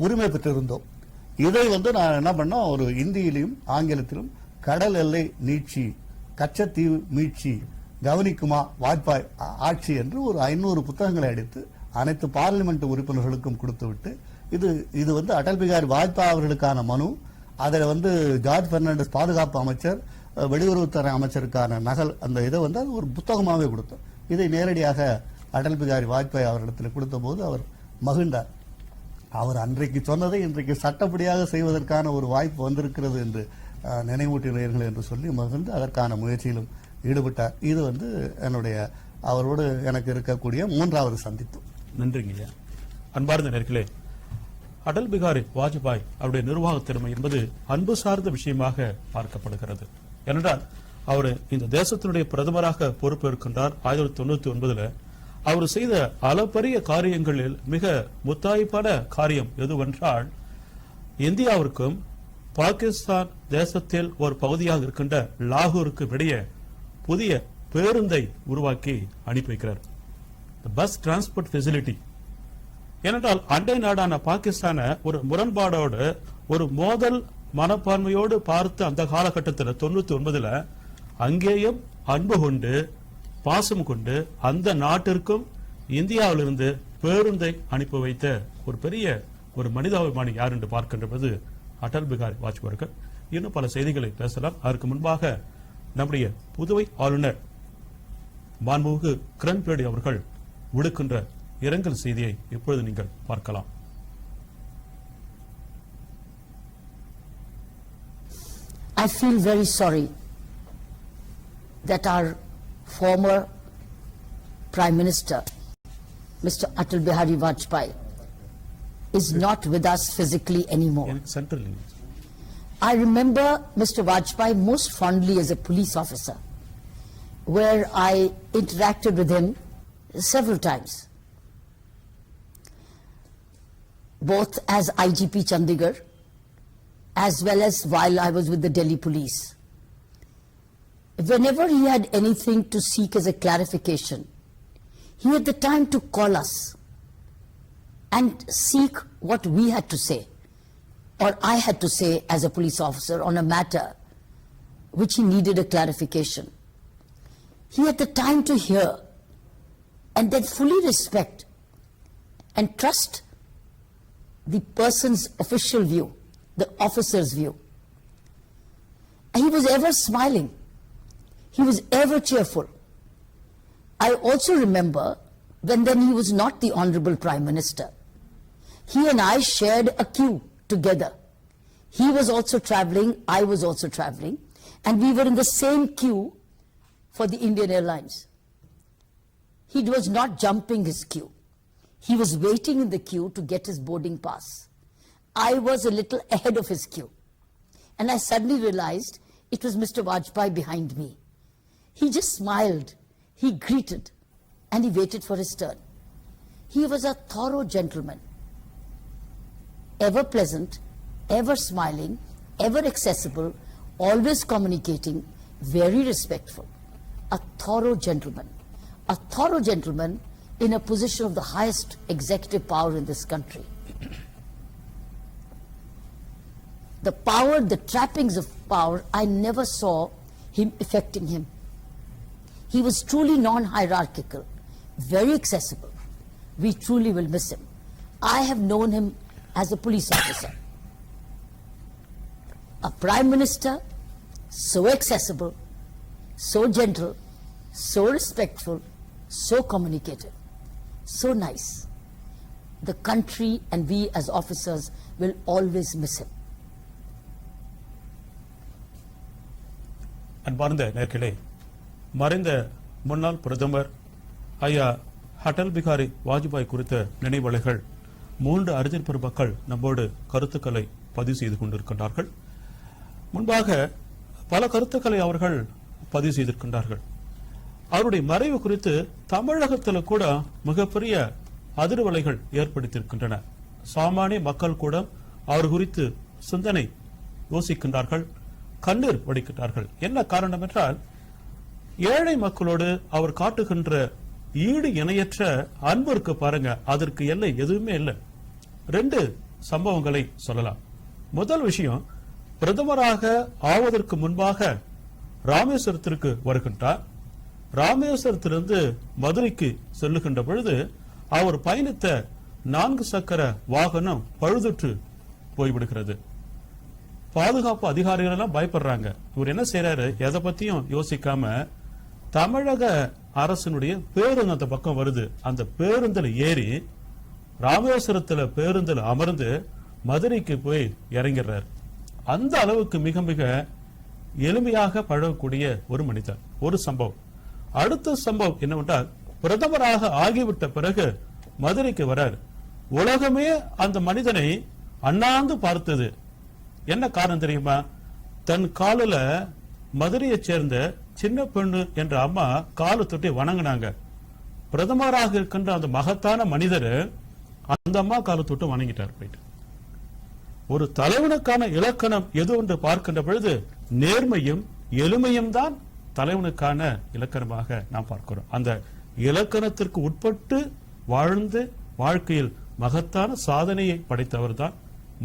உரிமை பெற்றிருந்தோம். இதை நான் என்ன பண்ணோம், ஒரு இந்தியிலும் ஆங்கிலத்திலும் கடல் எல்லை நீட்சி, கச்சத்தீவு மீட்சி, கவனிக்குமா வாஜ்பாய் ஆட்சி என்று ஒரு 500 புத்தகங்களை அடித்து அனைத்து பார்லிமெண்ட் உறுப்பினர்களுக்கும் கொடுத்துவிட்டு, இது அடல் பிகாரி வாஜ்பாய் அவர்களுக்கான மனு. அதில் ஜார்ஜ் பெர்னாண்டஸ் பாதுகாப்பு அமைச்சர், வெளியுறவுத்துறை அமைச்சருக்கான நகல், அந்த இதை அது ஒரு புத்தகமாகவே கொடுத்தோம். இதை நேரடியாக அடல் பிகாரி வாஜ்பாய் அவரிடத்தில் கொடுத்த போது அவர் மகிழ்ந்தார். அவர் அன்றைக்கு சொன்னதை இன்றைக்கு சட்டப்படியாக செய்வதற்கான ஒரு வாய்ப்பு வந்திருக்கிறது என்று நினைவூட்டினீர்கள் என்று சொல்லி மகிழ்ந்து அதற்கான முயற்சியிலும் ஈடுபட்டார். இது அவரோடு எனக்கு இருக்கக்கூடிய 3வது சந்திப்பு. நன்றிங்க. அன்பார்ந்த நேயர்களே, அடல் பிகாரி வாஜ்பாய் அவருடைய நிர்வாக திறமை என்பது அன்பு சார்ந்த விஷயமாக பார்க்கப்படுகிறது. ஏனென்றால் அவர் இந்த தேசத்தினுடைய பிரதமராக பொறுப்பேற்கின்றார் 1999. அவர் செய்த அளப்பரிய காரியங்களில் மிக முத்தாய்ப்பான காரியம் எதுவென்றால், இந்தியாவிற்கும் பாகிஸ்தான் தேசத்தில் ஒரு பகுதியாக இருக்கின்ற லாகூருக்கு இடையே புதிய பேருந்தை உருவாக்கி அனுப்பி வைக்கிறார், பஸ் டிரான்ஸ்போர்ட் ஃபெசிலிட்டி. ஏனென்றால் அண்டை நாடான பாகிஸ்தான ஒரு முரண்பாடோடு, ஒரு மோதல் மனப்பான்மையோடு பார்த்து அந்த காலகட்டத்தில் 99 அங்கேயும் அன்பு கொண்டு பாசம் கொண்டு அந்த நாட்டிற்கும் இந்தியாவிலிருந்து பேருந்தை அனுப்பி வைத்த ஒரு பெரிய ஒரு மனிதாபிமானி யார் என்று பார்க்கின்றது அடல் பிகாரி வாஜ்பாய் அவர்கள். இன்னும் பல செய்திகளை பேசலாம். அதற்கு முன்பாக நம்முடைய புதுவை ஆளுநர் மாண்புமிகு கிரண் பேடி அவர்கள் விடுக்கின்ற இரங்கல் செய்தியை இப்பொழுது நீங்கள் பார்க்கலாம். I feel very sorry that our former Prime Minister, Mr. Atal Bihari Vajpayee, is not with us physically anymore. Central. I remember Mr. Vajpayee most fondly as a police officer, where I interacted with him several times, both as IGP Chandigarh as well as while I was with the Delhi police. Whenever he had anything to seek as a clarification, he had the time to call us and seek what we had to say, or I had to say as a police officer on a matter which he needed a clarification. He had the time to hear and then fully respect and trust the person's official view, the officer's view. He was ever smiling. He was ever cheerful. I also remember when then he was not the Honorable Prime Minister. He and I shared a queue together. He was also traveling, I was also traveling, and we were in the same queue for the Indian Airlines. He was not jumping his queue. He was waiting in the queue to get his boarding pass. I was a little ahead of his queue. And I suddenly realized it was Mr. Vajpayee behind me. He just smiled, he greeted, and he waited for his turn. He was a thorough gentleman, ever pleasant, ever smiling, ever accessible, always communicating, very respectful. A thorough gentleman. A thorough gentleman in a position of the highest executive power in this country. The power, the trappings of power, I never saw him affecting him. He was truly non-hierarchical, very accessible. We truly will miss him. I have known him as a police officer. A prime minister, so accessible, so gentle, so respectful, so communicative, so nice. The country and we as officers will always miss him. அன்பார்ந்த நேர்களே, மறைந்த முன்னாள் பிரதமர் ஐயா அடல் பிகாரி வாஜ்பாய் குறித்த நினைவலைகள் 3 அறிஞர் பெருமக்கள் நம்மோடு கருத்துக்களை பதிவு செய்து கொண்டிருக்கின்றார்கள். முன்பாக பல கருத்துக்களை அவர்கள் பதிவு செய்திருக்கின்றார்கள். அவருடைய மறைவு குறித்து தமிழகத்தில் கூட மிகப்பெரிய அதிர்வலைகள் ஏற்படுத்தியிருக்கின்றன. சாமானிய மக்கள் கூட அவர் குறித்து சிந்தனை யோசிக்கின்றார்கள், கண்ணீர் வடிக்கின்றார்கள். என்ன காரணம் என்றால், ஏழை மக்களோடு அவர் காட்டுகின்ற ஈடு இணையற்ற அன்பு இருக்கு பாருங்க, அதற்கு எல்லை எதுவுமே இல்லை. 2 சம்பவங்களை சொல்லலாம். முதல் விஷயம், பிரதமராக ஆவதற்கு முன்பாக ராமேஸ்வரத்திற்கு வருகின்றார். ராமேஸ்வரத்திலிருந்து மதுரைக்கு செல்லுகின்ற பொழுது அவர் பயணித்த 4 சக்கர வாகனம் பழுதுற்று போய்விடுகிறது. பாதுகாப்பு அதிகாரிகள் எல்லாம் பயப்படுறாங்க. இவர் என்ன செய்யறாரு, எதை பத்தியும் யோசிக்காம தமிழக அரசினுடைய பேருந்து அந்த பக்கம் வருது, அந்த பேருந்தில் ஏறி ராமேஸ்வரத்துல பேருந்தில் அமர்ந்து மதுரைக்கு போய் இறங்கிறார். அந்த அளவுக்கு மிக மிக எளிமையாக பழகக்கூடிய ஒரு மனிதர். ஒரு சம்பவம். அடுத்த சம்பவம் என்னவென்றால், பிரதமராக ஆகிவிட்ட பிறகு மதுரைக்கு வரார். உலகமே அந்த மனிதனை அண்ணாந்து பார்த்தது. என்ன காரணம் தெரியுமா? தன் காலில மதுரையை சேர்ந்த சின்ன பெண்ணு என்ற அம்மா காலை தொட்டி வணங்கினாங்க. பிரதமராக இருக்கின்ற அந்த மகத்தான மனிதர் அந்த அம்மா காலை தொட்டு வணங்கிட்டார். போயிட்டு ஒரு தலைவனுக்கான இலக்கணம் எது என்று பார்க்கின்ற பொழுது நேர்மையும் எளிமையும் தான் தலைவனுக்கான இலக்கணமாக நாம் பார்க்கிறோம். அந்த இலக்கணத்திற்கு உட்பட்டு வாழ்ந்து வாழ்க்கையில் மகத்தான சாதனையை படைத்தவர் தான்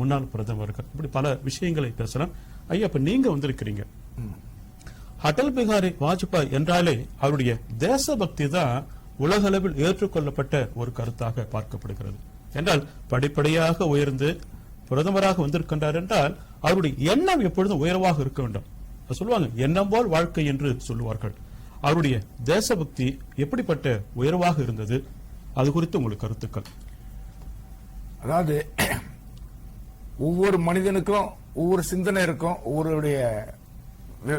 முன்னாள் பிரதமர்கள். இப்படி பல விஷயங்களை பேசலாம். ஐயா, இப்ப நீங்க வந்திருக்கிறீங்க. அடல் பிகாரி வாஜ்பாய் என்றாலே அவருடைய தேசபக்தி தான் உலக அளவில் ஏற்றுக்கொள்ளப்பட்ட ஒரு கருத்தாக பார்க்கப்படுகிறது. என்றால் படிப்படியாக உயர்ந்து பிரதமராக வந்திருக்கின்றார் என்றால் அவருடைய எண்ணம் எப்பொழுதும் உயர்வாக இருக்க வேண்டும். சொல்லுவாங்க, எண்ணம் போல் வாழ்க்கை என்று சொல்லுவார்கள். அவருடைய தேசபக்தி எப்படிப்பட்ட உயர்வாக இருந்தது, அது குறித்து உங்களுக்கு கருத்துக்கள்? அதாவது ஒவ்வொரு மனிதனுக்கும் ஒவ்வொரு சிந்தனை இருக்கும், ஒவ்வொருடைய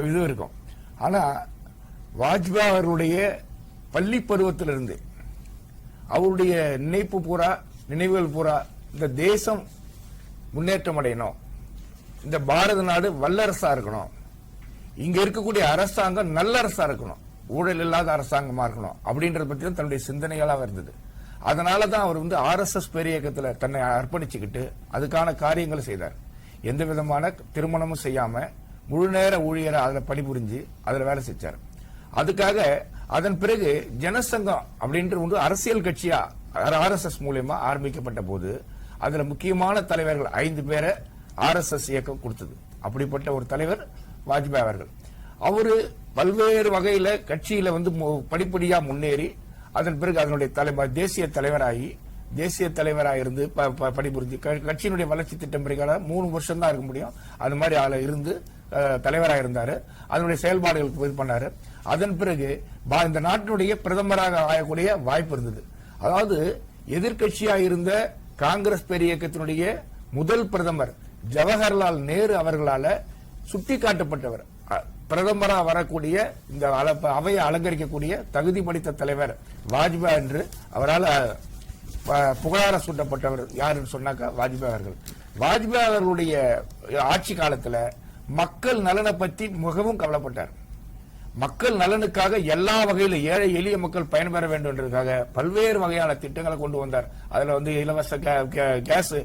இது இருக்கும். ஆனா வாஜ்பாய் அவர்களுடைய பள்ளி பருவத்திலிருந்து அவருடைய நினைவுகள் பூரா இந்த தேசம் முன்னேற்றம் அடையணும், இந்த பாரத நாடு வல்லரசா இருக்கணும், இங்க இருக்கக்கூடிய அரசாங்கம் நல்ல அரசா இருக்கணும், ஊழல் இல்லாத அரசாங்கமா இருக்கணும் அப்படின்றத பத்தி தான் தன்னுடைய சிந்தனைகளாக இருந்தது. அதனாலதான் அவர் RSS பேரியக்கத்துல தன்னை அர்ப்பணிச்சுக்கிட்டு அதுக்கான காரியங்களை செய்தார். எந்த விதமான திருமணமும் செய்யாம முழு நேர ஊழியரை அதுல பணிபுரிஞ்சு அதுல வேலை செஞ்சார். அதுக்காக அதன் பிறகு ஜனசங்கம் அப்படின்ற அரசியல் கட்சியா RSS மூலமா ஆரம்பிக்கப்பட்ட போது அதுல முக்கியமான தலைவர்கள் 5 பேரை RSS இயக்கம் கொடுத்தது. அப்படிப்பட்ட ஒரு தலைவர் வாஜ்பாய் அவர்கள். அவரு பல்வேறு வகையில கட்சியில படிப்படியா முன்னேறி அதன் பிறகு அதனுடைய தேசிய தலைவராகி இருந்து பணிபுரிஞ்சு கட்சியினுடைய வளர்ச்சி திட்டம் பிரகாரம் 3 வருஷம் தான் இருக்க முடியும். அது மாதிரி இருந்து தலைவராக இருந்தாரு. அதனுடைய செயல்பாடுகளுக்கு இது பண்ணாரு. அதன் பிறகு இந்த நாட்டினுடைய பிரதமராக ஆகக்கூடிய வாய்ப்பு இருந்தது. அதாவது எதிர்க்கட்சியா இருந்த காங்கிரஸ் பேரியக்கத்தினுடைய முதல் பிரதமர் ஜவஹர்லால் நேரு அவர்களால சுட்டிக்காட்டப்பட்டவர். பிரதமரா வரக்கூடிய இந்த அவையை அலங்கரிக்கக்கூடிய தகுதி படைத்த தலைவர் வாஜ்பாய் என்று அவரால் புகழார சூட்டப்பட்டவர் யாருன்னு சொன்னாக்கா வாஜ்பாய் அவர்கள். வாஜ்பாய் அவர்களுடைய ஆட்சி காலத்துல மக்கள் நலனை பற்றி மிகவும் கவலைப்பட்டார். மக்கள் நலனுக்காக எல்லா வகையிலும் ஏழை எளிய மக்கள் பயன்பெற வேண்டும் என்றதுக்காக பல்வேறு வகையான திட்டங்களை கொண்டு வந்தார். அதுல வந்து இலவச கேஸ்,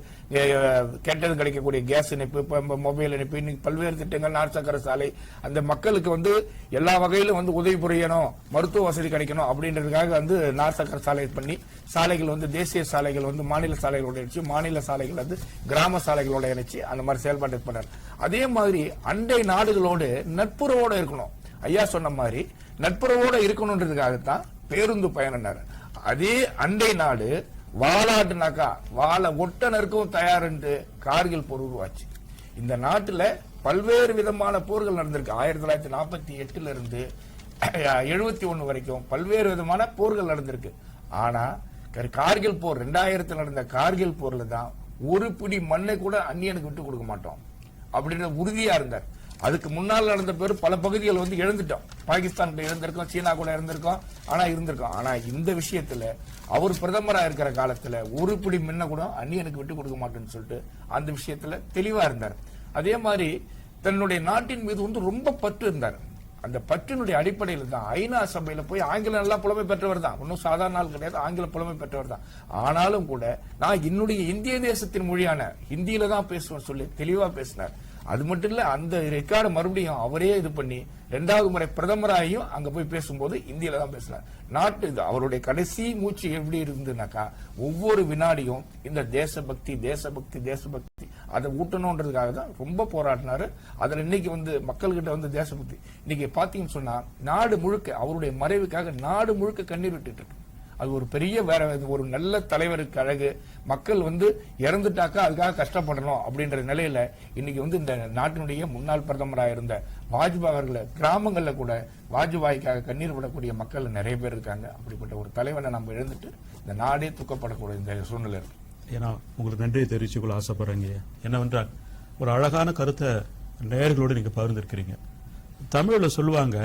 கெட்டது கிடைக்கக்கூடிய கேஸ் இணைப்பு, மொபைல் இணைப்பு, இன்னைக்கு பல்வேறு திட்டங்கள், நார்ச்சக்கர சாலை, அந்த மக்களுக்கு வந்து எல்லா வகையிலும் வந்து உதவி புரியணும், மருத்துவ வசதி கிடைக்கணும் அப்படின்றதுக்காக வந்து நார்ச்சக்கர சாலை பண்ணி சாலைகள் வந்து தேசிய சாலைகள் வந்து மாநில சாலைகளோட இணைச்சு, மாநில சாலைகள் வந்து கிராம சாலைகளோட இணைச்சு அந்த மாதிரி செயல்பாடு பண்ணார். அதே மாதிரி அண்டை நாடுகளோடு நட்புறவோட இருக்கணும். ஐயா சொன்ன மாதிரி நட்புறவோட இருக்கணும்ன்றதுக்காகத்தான் பேருந்து பயணம். அதே அண்டை நாடு வாலாட்டுனாக்கா வாழ ஒட்டனருக்கும் தயார்ன்று கார்கில் போர் உருவாச்சு. இந்த நாட்டுல பல்வேறு விதமான போர்கள் நடந்திருக்கு. 1948 இருந்து 71 வரைக்கும் பல்வேறு விதமான போர்கள் நடந்திருக்கு. ஆனா கார்கில் போர் 2000 நடந்த கார்கில் போர்ல தான் ஒரு பிடி மண்ணை கூட அந்நியனுக்கு விட்டு கொடுக்க மாட்டோம் அப்படின்ற உறுதியா இருந்தார். அதுக்கு முன்னால் நடந்த பேர் பல பகுதிகள் வந்து இழந்துட்டோம். பாகிஸ்தான் இழந்திருக்கோம், சீனா கூட இழந்திருக்கோம், ஆனா இருந்திருக்கோம். ஆனா இந்த விஷயத்துல அவர் பிரதமரா இருக்கிற காலத்துல ஒரு பிடி மின்ன கூட அந்நியனுக்கு விட்டு கொடுக்க மாட்டேன்னு சொல்லிட்டு அந்த விஷயத்துல தெளிவா இருந்தார். அதே மாதிரி தன்னுடைய நாட்டின் மீது வந்து ரொம்ப பற்று இருந்தார். அந்த பற்றினுடைய அடிப்படையில் தான் ஐநா சபையில போய் ஆங்கிலம் நல்லா புலமை பெற்றவர் தான், ஒன்னும் சாதாரண ஆள் கிடையாது, ஆங்கில புலமை பெற்றவர் தான். ஆனாலும் கூட நான் என்னுடைய இந்திய தேசத்தின் மொழியான ஹிந்தியில தான் பேசுவேன் சொல்லி தெளிவா பேசினார். அது மட்டும் இல்ல, அந்த ரெக்கார்டு மறுபடியும் அவரே இது பண்ணி 2வது முறை பிரதமராயும் அங்க போய் பேசும்போது இந்தியில தான் பேசினார். நாட்டு இது அவருடைய கடைசி மூச்சு எப்படி இருந்ததுனாக்கா ஒவ்வொரு வினாடியும் இந்த தேசபக்தி தேசபக்தி தேசபக்தி அதை ஊட்டணும்ன்றதுக்காக தான் ரொம்ப போராடினாரு. அதுல இன்னைக்கு வந்து மக்கள்கிட்ட வந்து தேசபக்தி இன்னைக்கு பாத்தீங்கன்னு சொன்னா நாடு முழுக்க அவருடைய மறைவுக்காக நாடு முழுக்க கண்ணீர் விட்டுட்டு இருக்கு. அது ஒரு பெரிய வேற ஒரு நல்ல தலைவருக்கு அழகு. மக்கள் வந்து இறந்துட்டாக்கா அதுக்காக கஷ்டப்படணும் அப்படின்ற நிலையில இன்னைக்கு வந்து இந்த நாட்டினுடைய முன்னாள் பிரதமராக இருந்த வாஜ்பாய் அவர்களை கிராமங்கள்ல கூட வாஜ்பாய்க்காக கண்ணீர் விடக்கூடிய மக்கள் நிறைய பேர் இருக்காங்க. அப்படிப்பட்ட ஒரு தலைவனை நம்ம இழந்துட்டு இந்த நாடே துக்கப்படக்கூடிய இந்த சூழ்நிலை இருக்கு. ஏன்னா உங்களுக்கு நன்றியை தெரிவிச்சுக்கொள்ள ஆசைப்படுறேங்க. என்னவென்றால் ஒரு அழகான கருத்தை நேயர்களோடு நீங்க பகிர்ந்திருக்கிறீங்க. தமிழ்ல சொல்லுவாங்க,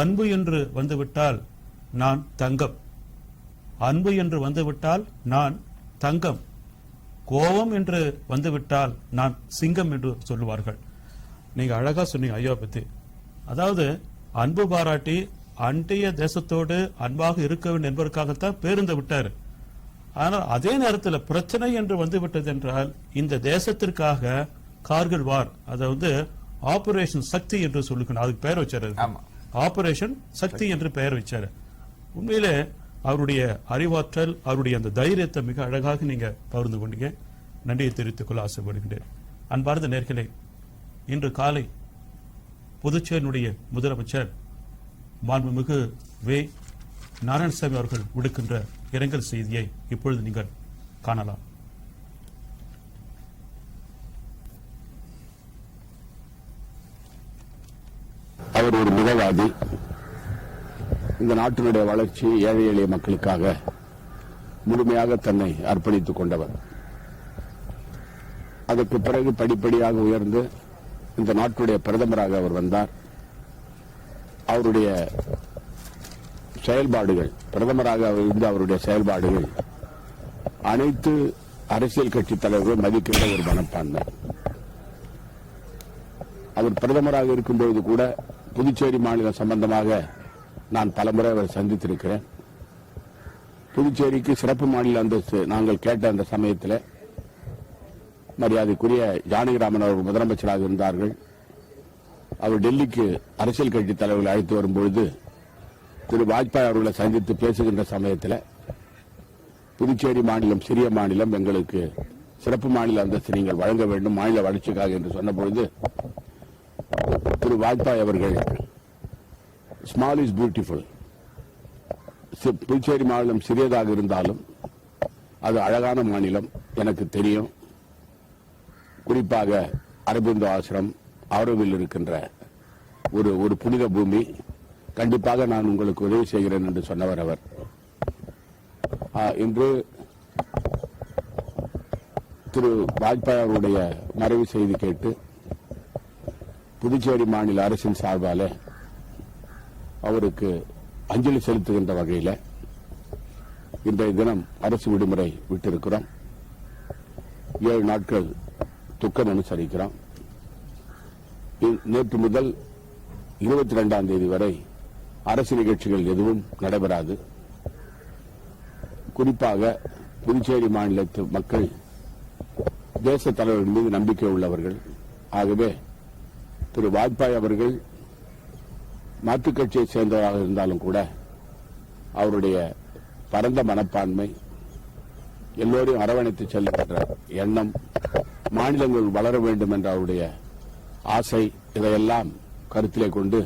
அன்பு என்று வந்துவிட்டால் நான் தங்கம், அன்பு என்று வந்துவிட்டால் நான் தங்கம், கோபம் என்று வந்துவிட்டால் நான் சிங்கம் என்று சொல்லுவார்கள். நீங்க அழகா சொன்னீங்க ஐயா பத்தி. அதாவது அன்பு பாராட்டி அண்டைய தேசத்தோடு அன்பாக இருக்க வேண்டும் என்பதற்காகத்தான் பேருந்து விட்டாரு. ஆனால் அதே நேரத்தில் பிரச்சனை என்று வந்துவிட்டது என்றால் இந்த தேசத்திற்காக கார்கில் வார், அதாவது ஆபரேஷன் சக்தி என்று சொல்லிக்கணும், அதுக்கு பெயர் வச்சாரு. ஆபரேஷன் சக்தி என்று பெயர் வச்சாரு. உண்மையிலே அவருடைய அறிவாற்றல், அவருடைய அந்த தைரியத்தை மிக அழகாக நீங்க பகிர்ந்து கொண்டீங்க. நன்றியை தெரிவித்துக் கொள்ள ஆசைப்படுகின்றேன். அன்பார்ந்த நேயர்களே, இன்று காலை புதுச்சேரியினுடைய முதலமைச்சர் மாண்புமிகு வே. நாராயணசாமி அவர்கள் விடுக்கின்ற இரங்கல் செய்தியை இப்பொழுது நீங்கள் காணலாம். அவர் ஒரு மிதவாதி. இந்த நாட்டினுடைய வளர்ச்சி, ஏழை எளிய மக்களுக்காக முழுமையாக தன்னை அர்ப்பணித்துக் கொண்டவர். அதற்கு பிறகு படிப்படியாக உயர்ந்து இந்த நாட்டுடைய பிரதமராக அவர் வந்தார். அவருடைய செயல்பாடுகள், பிரதமராக இருந்த அவருடைய செயல்பாடுகள் அனைத்து அரசியல் கட்சி தலைவர்கள் மதிக்கின்ற ஒரு மனப்பான்மை. அவர் பிரதமராக இருக்கும்போது கூட புதுச்சேரி மாநிலம் சம்பந்தமாக நான் பலமுறை அவரை சந்தித்திருக்கிறேன். புதுச்சேரிக்கு சிறப்பு மாநில அந்தஸ்து நாங்கள் கேட்ட அந்த சமயத்தில் மரியாதைக்குரிய ஜானகிராமன் அவர்கள் முதலமைச்சராக இருந்தார்கள். அவர் டெல்லிக்கு அரசியல் கட்சி தலைவர்களை அழைத்து வரும்பொழுது திரு வாஜ்பாய் அவர்களை சந்தித்து பேசுகின்ற சமயத்தில் புதுச்சேரி மாநிலம் சிறிய மாநிலம், எங்களுக்கு சிறப்பு மாநில அந்தஸ்து நீங்கள் வழங்க வேண்டும் மாநில வளர்ச்சிக்காக என்று சொன்னபொழுது திரு வாஜ்பாய் அவர்கள், ஸ்மால் இஸ் பியூட்டிஃபுல், புதுச்சேரி மாநிலம் சிறியதாக இருந்தாலும் அது அழகான மாநிலம், எனக்கு தெரியும். குறிப்பாக அரபிந்தோ ஆசிரம், ஆரோவில் இருக்கின்ற ஒரு புனித பூமி. கண்டிப்பாக நான் உங்களுக்கு உதவி செய்கிறேன் என்று சொன்னவர் அவர். இன்று திரு வாஜ்பாய் அவருடைய மறைவு செய்தி கேட்டு புதுச்சேரி மாநில அரசின் சார்பால அவருக்கு அஞ்சலி செலுத்துகின்ற வகையில் இன்றைய தினம் அரசு விடுமுறை விட்டிருக்கிறோம். 7 நாட்கள் துக்கம் அனுசரிக்கிறோம். நேற்று முதல் 22ஆம் தேதி வரை அரசு நிகழ்ச்சிகள் எதுவும் நடைபெறாது. குறிப்பாக புதுச்சேரி மாநிலத்து மக்கள் தேச தலைவர்கள் மீது நம்பிக்கை உள்ளவர்கள். ஆகவே திரு வாஜ்பாய் அவர்கள் மாற்றுக் கட்சியை சேர்ந்தவராக இருந்தாலும் கூட அவருடைய பரந்த மனப்பான்மை, எல்லோரையும் அரவணைத்து செல்கின்ற எண்ணம், மாநிலங்கள் வளர வேண்டும் என்ற அவருடைய ஆசை, இதையெல்லாம் கருத்திலே கொண்டு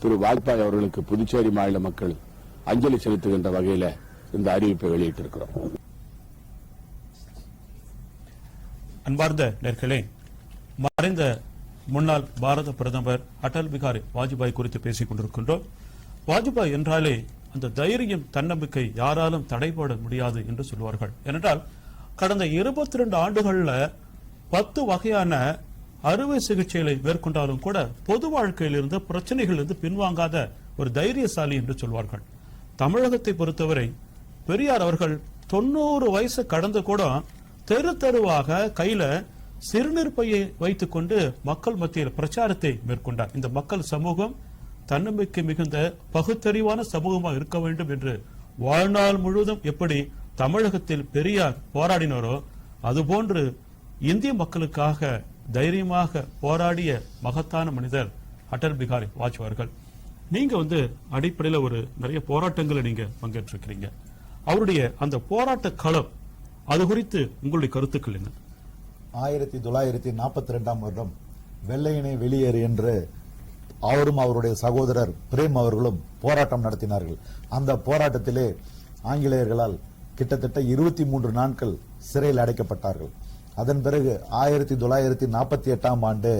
திரு வாஜ்பாய் அவர்களுக்கு புதுச்சேரி மாநில மக்கள் அஞ்சலி செலுத்துகின்ற வகையில் இந்த அறிவிப்பை வெளியிட்டிருக்கிறோம். அன்பார்ந்த நேர்களே, மறைந்த முன்னாள் பாரத பிரதமர் அடல் பிகாரி வாஜ்பாய் குறித்து பேசிக் கொண்டிருக்கின்றோம். வாஜ்பாய் என்றாலே அந்த தைரியம், தன்னம்பிக்கை யாராலும் தடைபட முடியாது என்று சொல்வார்கள். ஏனென்றால் கடந்த 22 ஆண்டுகள்ல 10 வகையான அறுவை சிகிச்சைகளை மேற்கொண்டாலும் கூட பொது வாழ்க்கையில் இருந்த பிரச்சனைகள் இருந்து பின்வாங்காத ஒரு தைரியசாலி என்று சொல்வார்கள். தமிழகத்தை பொறுத்தவரை பெரியார் அவர்கள் 90 வயசு கடந்து கூட தெரு தெருவாக கையில சிறுநீர் பையை வைத்துக் கொண்டு மக்கள் மத்தியில் பிரச்சாரத்தை மேற்கொண்டார். இந்த மக்கள் சமூகம் தன்னம்பிக்கை மிகுந்த பகுத்தறிவான சமூகமாக இருக்க வேண்டும் என்று வாழ்நாள் முழுவதும் எப்படி தமிழகத்தில் பெரியார் போராடினாரோ அதுபோன்று இந்திய மக்களுக்காக தைரியமாக போராடிய மகத்தான மனிதர் அடல் பிகாரி வாஜ்பாய் அவர்கள். நீங்க அடிப்படையில் நிறைய போராட்டங்களை நீங்க பங்கேற்றிருக்கிறீங்க. அவருடைய அந்த போராட்ட களம், அது குறித்து உங்களுடைய கருத்துக்கள் என்ன? 1942ஆம் வருடம் வெள்ளையனே வெளியேறு என்று அவரும் அவருடைய சகோதரர் பிரேம் அவர்களும் போராட்டம் நடத்தினார்கள். அந்த போராட்டத்திலே ஆங்கிலேயர்களால் கிட்டத்தட்ட 23 நாட்கள் சிறையில் அடைக்கப்பட்டார்கள். அதன் பிறகு 1948ஆம் ஆண்டு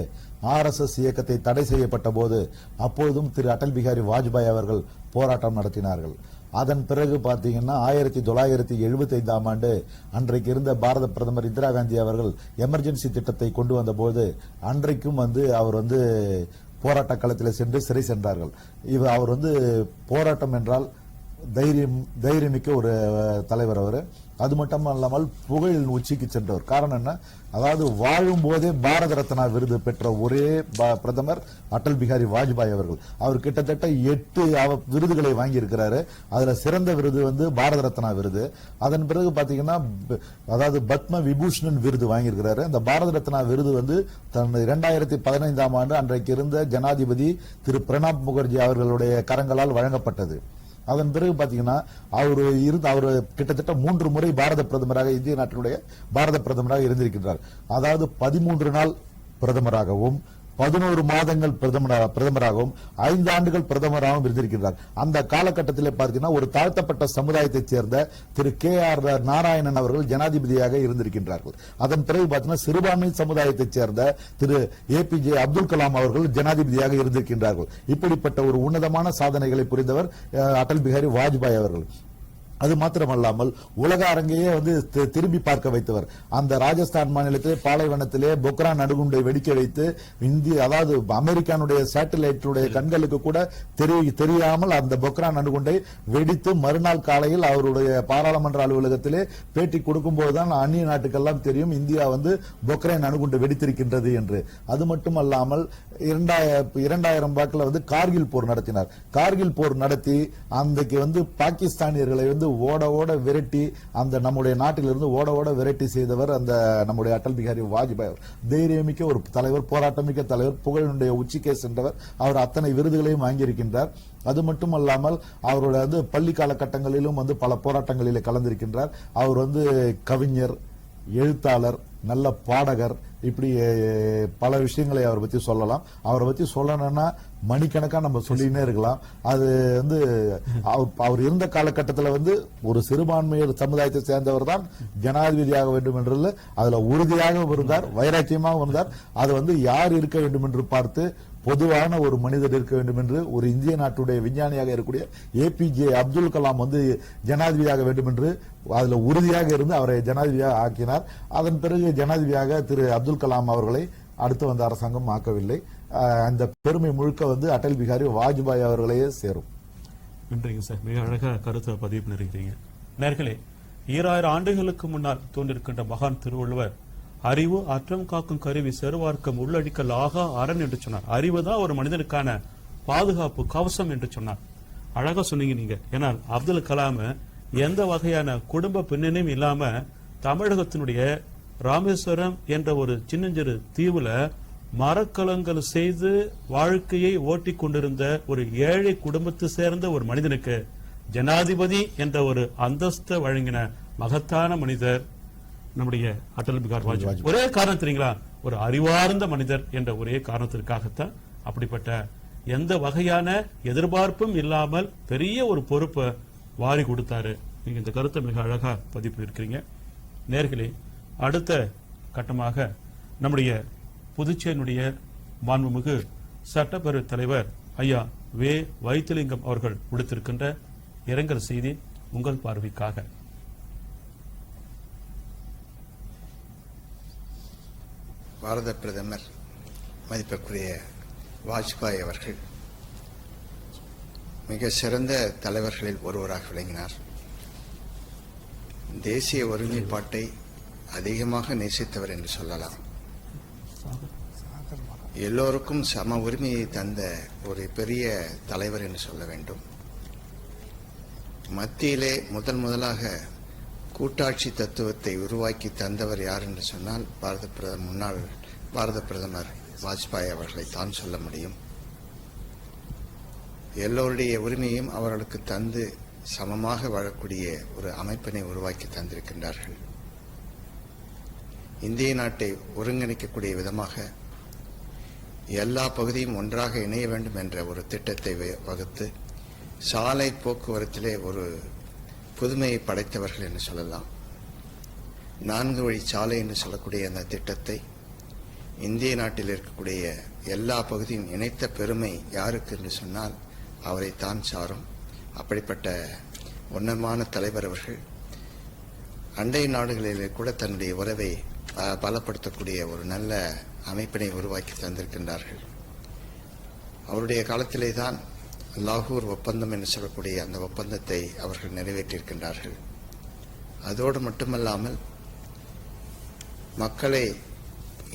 RSS இயக்கத்தை தடை செய்யப்பட்ட போது அப்பொழுதும் திரு அடல் பிகாரி வாஜ்பாய் அவர்கள் போராட்டம் நடத்தினார்கள். அதன் பிறகு பாத்தீங்கன்னா 1975ஆம் ஆண்டு அன்றைக்கு இருந்த பாரத பிரதமர் இந்திரா காந்தி அவர்கள் எமர்ஜென்சி திட்டத்தை கொண்டு வந்த போது அன்றைக்கும் அவர் போராட்ட களத்தில் சென்று சிறை சென்றார்கள். அவர் போராட்டம் என்றால் தைரியமிக்க ஒரு தலைவர் அவர். அது மட்டும் இல்லாமல் புகழின் உச்சிக்கு சென்றவர். காரணம் என்ன? அதாவது வாழும் போதே பாரத ரத்னா விருது பெற்ற ஒரே பிரதமர் அடல் பிகாரி வாஜ்பாய் அவர்கள். அவர் கிட்டத்தட்ட 8 விருதுகளை வாங்கி இருக்கிறாரு. அதுல சிறந்த விருது பாரத ரத்னா விருது. அதன் பிறகு பாத்தீங்கன்னா அதாவது பத்ம விபூஷணன் விருது வாங்கியிருக்கிறாரு. அந்த பாரத ரத்னா விருது தன் 2015ஆம் ஆண்டு அன்றைக்கு இருந்த ஜனாதிபதி திரு பிரணாப் முகர்ஜி அவர்களுடைய கரங்களால் வழங்கப்பட்டது. அதன் பிறகு பாத்தீங்கன்னா அவர் கிட்டத்தட்ட 3 முறை பாரத பிரதமராக, இந்திய நாட்டினுடைய பாரத பிரதமராக இருந்திருக்கிறார். அதாவது 13 நாள் பிரதமராகவும் 11 மாதங்கள் பிரதமராகவும் 5 ஆண்டுகள் பிரதமராகவும் இருந்திருக்கிறார். அந்த காலகட்டத்தில் பார்த்தீங்கன்னா ஒரு தாழ்த்தப்பட்ட சமுதாயத்தைச் சேர்ந்த திரு KR நாராயணன் அவர்கள் ஜனாதிபதியாக இருந்திருக்கின்றார்கள். அதன் பிறகு பார்த்தீங்கன்னா சிறுபான்மை சமுதாயத்தைச் சேர்ந்த திரு APJ அப்துல் கலாம் அவர்கள் ஜனாதிபதியாக இருந்திருக்கின்றார்கள். இப்படிப்பட்ட ஒரு உன்னதமான சாதனைகளை புரிந்தவர் அடல் பிகாரி வாஜ்பாய் அவர்கள். அது மாத்திரமல்லாமல் உலக அரங்கையே திரும்பி பார்க்க வைத்தவர். அந்த ராஜஸ்தான் மாநிலத்திலே பாலைவனத்திலே பொக்ரான் அணுகுண்டை வெடிக்க வைத்து அதாவது அமெரிக்கானுடைய சேட்டலைட்டுடைய கண்களுக்கு கூட தெரியாமல் அந்த பொக்ரான் அணுகுண்டை வெடித்து மறுநாள் காலையில் அவருடைய பாராளுமன்ற அலுவலகத்திலே பேட்டி கொடுக்கும் போதுதான் அந்நிய நாட்டுக்கெல்லாம் தெரியும் இந்தியா பொக்ரான் அணுகுண்டை வெடித்திருக்கின்றது என்று. அது மட்டுமல்லாமல் 2000 வாக்குல கார்கில் போர் நடத்தினார். கார்கில் போர் நடத்தி அன்றைக்கு பாகிஸ்தானியர்களை ஓட ஓட விரட்டி அந்த நம்முடைய நாட்டிலிருந்து ஓட ஓட விரட்டி செய்தவர் அந்த நம்முடைய அடல் பிகாரி வாஜ்பாய். தைரியமிக்க ஒரு தலைவர், போராட்டமிக்க தலைவர், புகழினுடைய உச்சிக்கே சென்றவர். அவர் அத்தனை விருதுகளையும் வாங்கியிருக்கின்றார். அது மட்டுமல்லாமல் அவருடைய பள்ளி காலகட்டங்களிலும் பல போராட்டங்களிலே கலந்திருக்கின்றார். அவர் கவிஞர், எழுத்தாளர், நல்ல பாடகர், இப்படி பல விஷயங்களை அவரை பத்தி சொல்லலாம். அவரை பத்தி சொல்லணும்னா மணிக்கணக்கா நம்ம சொல்லினே இருக்கலாம். அது வந்து அவர் இருந்த காலகட்டத்தில் ஒரு சிறுபான்மையர் சமுதாயத்தை சேர்ந்தவர் தான் ஜனாதிபதியாக வேண்டும் என்று அதுல உறுதியாக இருந்தார், வைராக்கியமாக இருந்தார். அது யார் இருக்க வேண்டும் என்று பார்த்து பொதுவான ஒரு மனிதர் இருக்க வேண்டும் என்று ஒரு இந்திய நாட்டுடைய விஞ்ஞானியாக இருக்கக்கூடிய ஏபிஜே அப்துல் கலாம் ஜனாதிபதியாக வேண்டும் என்று அதுல உறுதியாக இருந்து அவரை ஜனாதிபதியாக ஆக்கினார். அதன் பிறகு ஜனாதிபதியாக திரு அப்துல் கலாம் அவர்களை அடுத்து வந்த அரசாங்கம் ஆக்கவில்லை. அந்த பெருமை முழுக்க அடல் பிகாரி வாஜ்பாய் அவர்களையே சேரும். நன்றிங்க சார், மிக அழகாக கருத்தை பதிவு பண்ணிருக்கீங்க. நேர்களே, 2000 ஆண்டுகளுக்கு முன்னால் தோன்றிருக்கின்ற மகான் திருவள்ளுவர் அறிவு அற்றம் காக்கும் கருவி செருவார்க்கம் உள்ளழிக்கல் ஆகா அரண் என்று சொன்னார். அறிவு தான் ஒரு மனிதனுக்கான பாதுகாப்பு கவசம் என்று சொன்னார். அழகா சொன்னீங்க நீங்க. ஏன்னா அப்துல் கலாம் எந்த வகையான குடும்ப பின்னணியும் இல்லாம தமிழகத்தினுடைய ராமேஸ்வரம் என்ற ஒரு சின்னஞ்சிறு தீவுல மரக்கலங்கள் செய்து வாழ்க்கையை ஓட்டி கொண்டிருந்த ஒரு ஏழை குடும்பத்தை சேர்ந்த ஒரு மனிதனுக்கு ஜனாதிபதி என்ற ஒரு அந்தஸ்தை வழங்கின மகத்தான மனிதர் நம்முடைய அடல் பிகாரி வாஜ்பாய். ஒரே காரணம் தெரியுங்களா? ஒரு அறிவார்ந்த மனிதர் என்ற ஒரே காரணத்திற்காகத்தான் அப்படிப்பட்ட எந்த வகையான எதிர்பார்ப்பும் இல்லாமல் பெரிய ஒரு பொறுப்பை வாரி கொடுத்தாரு. நீங்க இந்த கருத்தை மிக அழகா பதிவு இருக்கிறீங்க. நேர்களே, அடுத்த கட்டமாக நம்முடைய புதுச்சேரியினுடைய மாண்புமிகு சட்டப்பேரவைத் தலைவர் ஐயா வே. வைத்திலிங்கம் அவர்கள் விடுத்திருக்கின்ற இரங்கல் செய்தி உங்கள் பார்வைக்காக. பாரத பிரதமர் மதிப்பிற்குரிய வாஜ்பாய் அவர்கள் மிக சிறந்த தலைவர்களில் ஒருவராக விளங்கினார். தேசிய ஒருமைப்பாட்டை அதிகமாக நேசித்தவர் என்று சொல்லலாம். எல்லோருக்கும் சம உரிமையை தந்த ஒரு பெரிய தலைவர் என்று சொல்ல வேண்டும். மத்தியிலே முதலாக கூட்டாட்சி தத்துவத்தை உருவாக்கி தந்தவர் யார் என்று சொன்னால் முன்னாள் பாரத பிரதமர் வாஜ்பாய் அவர்களை தான் சொல்ல முடியும். எல்லோருடைய உரிமையும் அவர்களுக்கு தந்து சமமாக வாழக்கூடிய ஒரு அமைப்பினை உருவாக்கி தந்திருக்கின்றார்கள். இந்திய நாட்டை ஒருங்கிணைக்கக்கூடிய விதமாக எல்லா பகுதியும் ஒன்றாக இணைய வேண்டும் என்ற ஒரு திட்டத்தை வகுத்து சாலை போக்குவரத்திலே ஒரு புதுமையை படைத்தவர்கள் என்று சொல்லலாம். 4 வழி சாலை என்று சொல்லக்கூடிய அந்த திட்டத்தை இந்திய நாட்டில் இருக்கக்கூடிய எல்லா பகுதியும் இணைத்த பெருமை யாருக்கு என்று சொன்னால் அவரைத்தான் சாரும். அப்படிப்பட்ட உன்னதமான தலைவர் அவர்கள் அண்டை நாடுகளிலே கூட தன்னுடைய உறவை பலப்படுத்தக்கூடிய ஒரு நல்ல அமைப்பினை உருவாக்கி தந்திருக்கின்றார்கள். அவருடைய காலத்திலே தான் லாகூர் ஒப்பந்தம் என்று சொல்லக்கூடிய அந்த ஒப்பந்தத்தை அவர்கள் நிறைவேற்றியிருக்கின்றார்கள். அதோடு மட்டுமல்லாமல் மக்களை,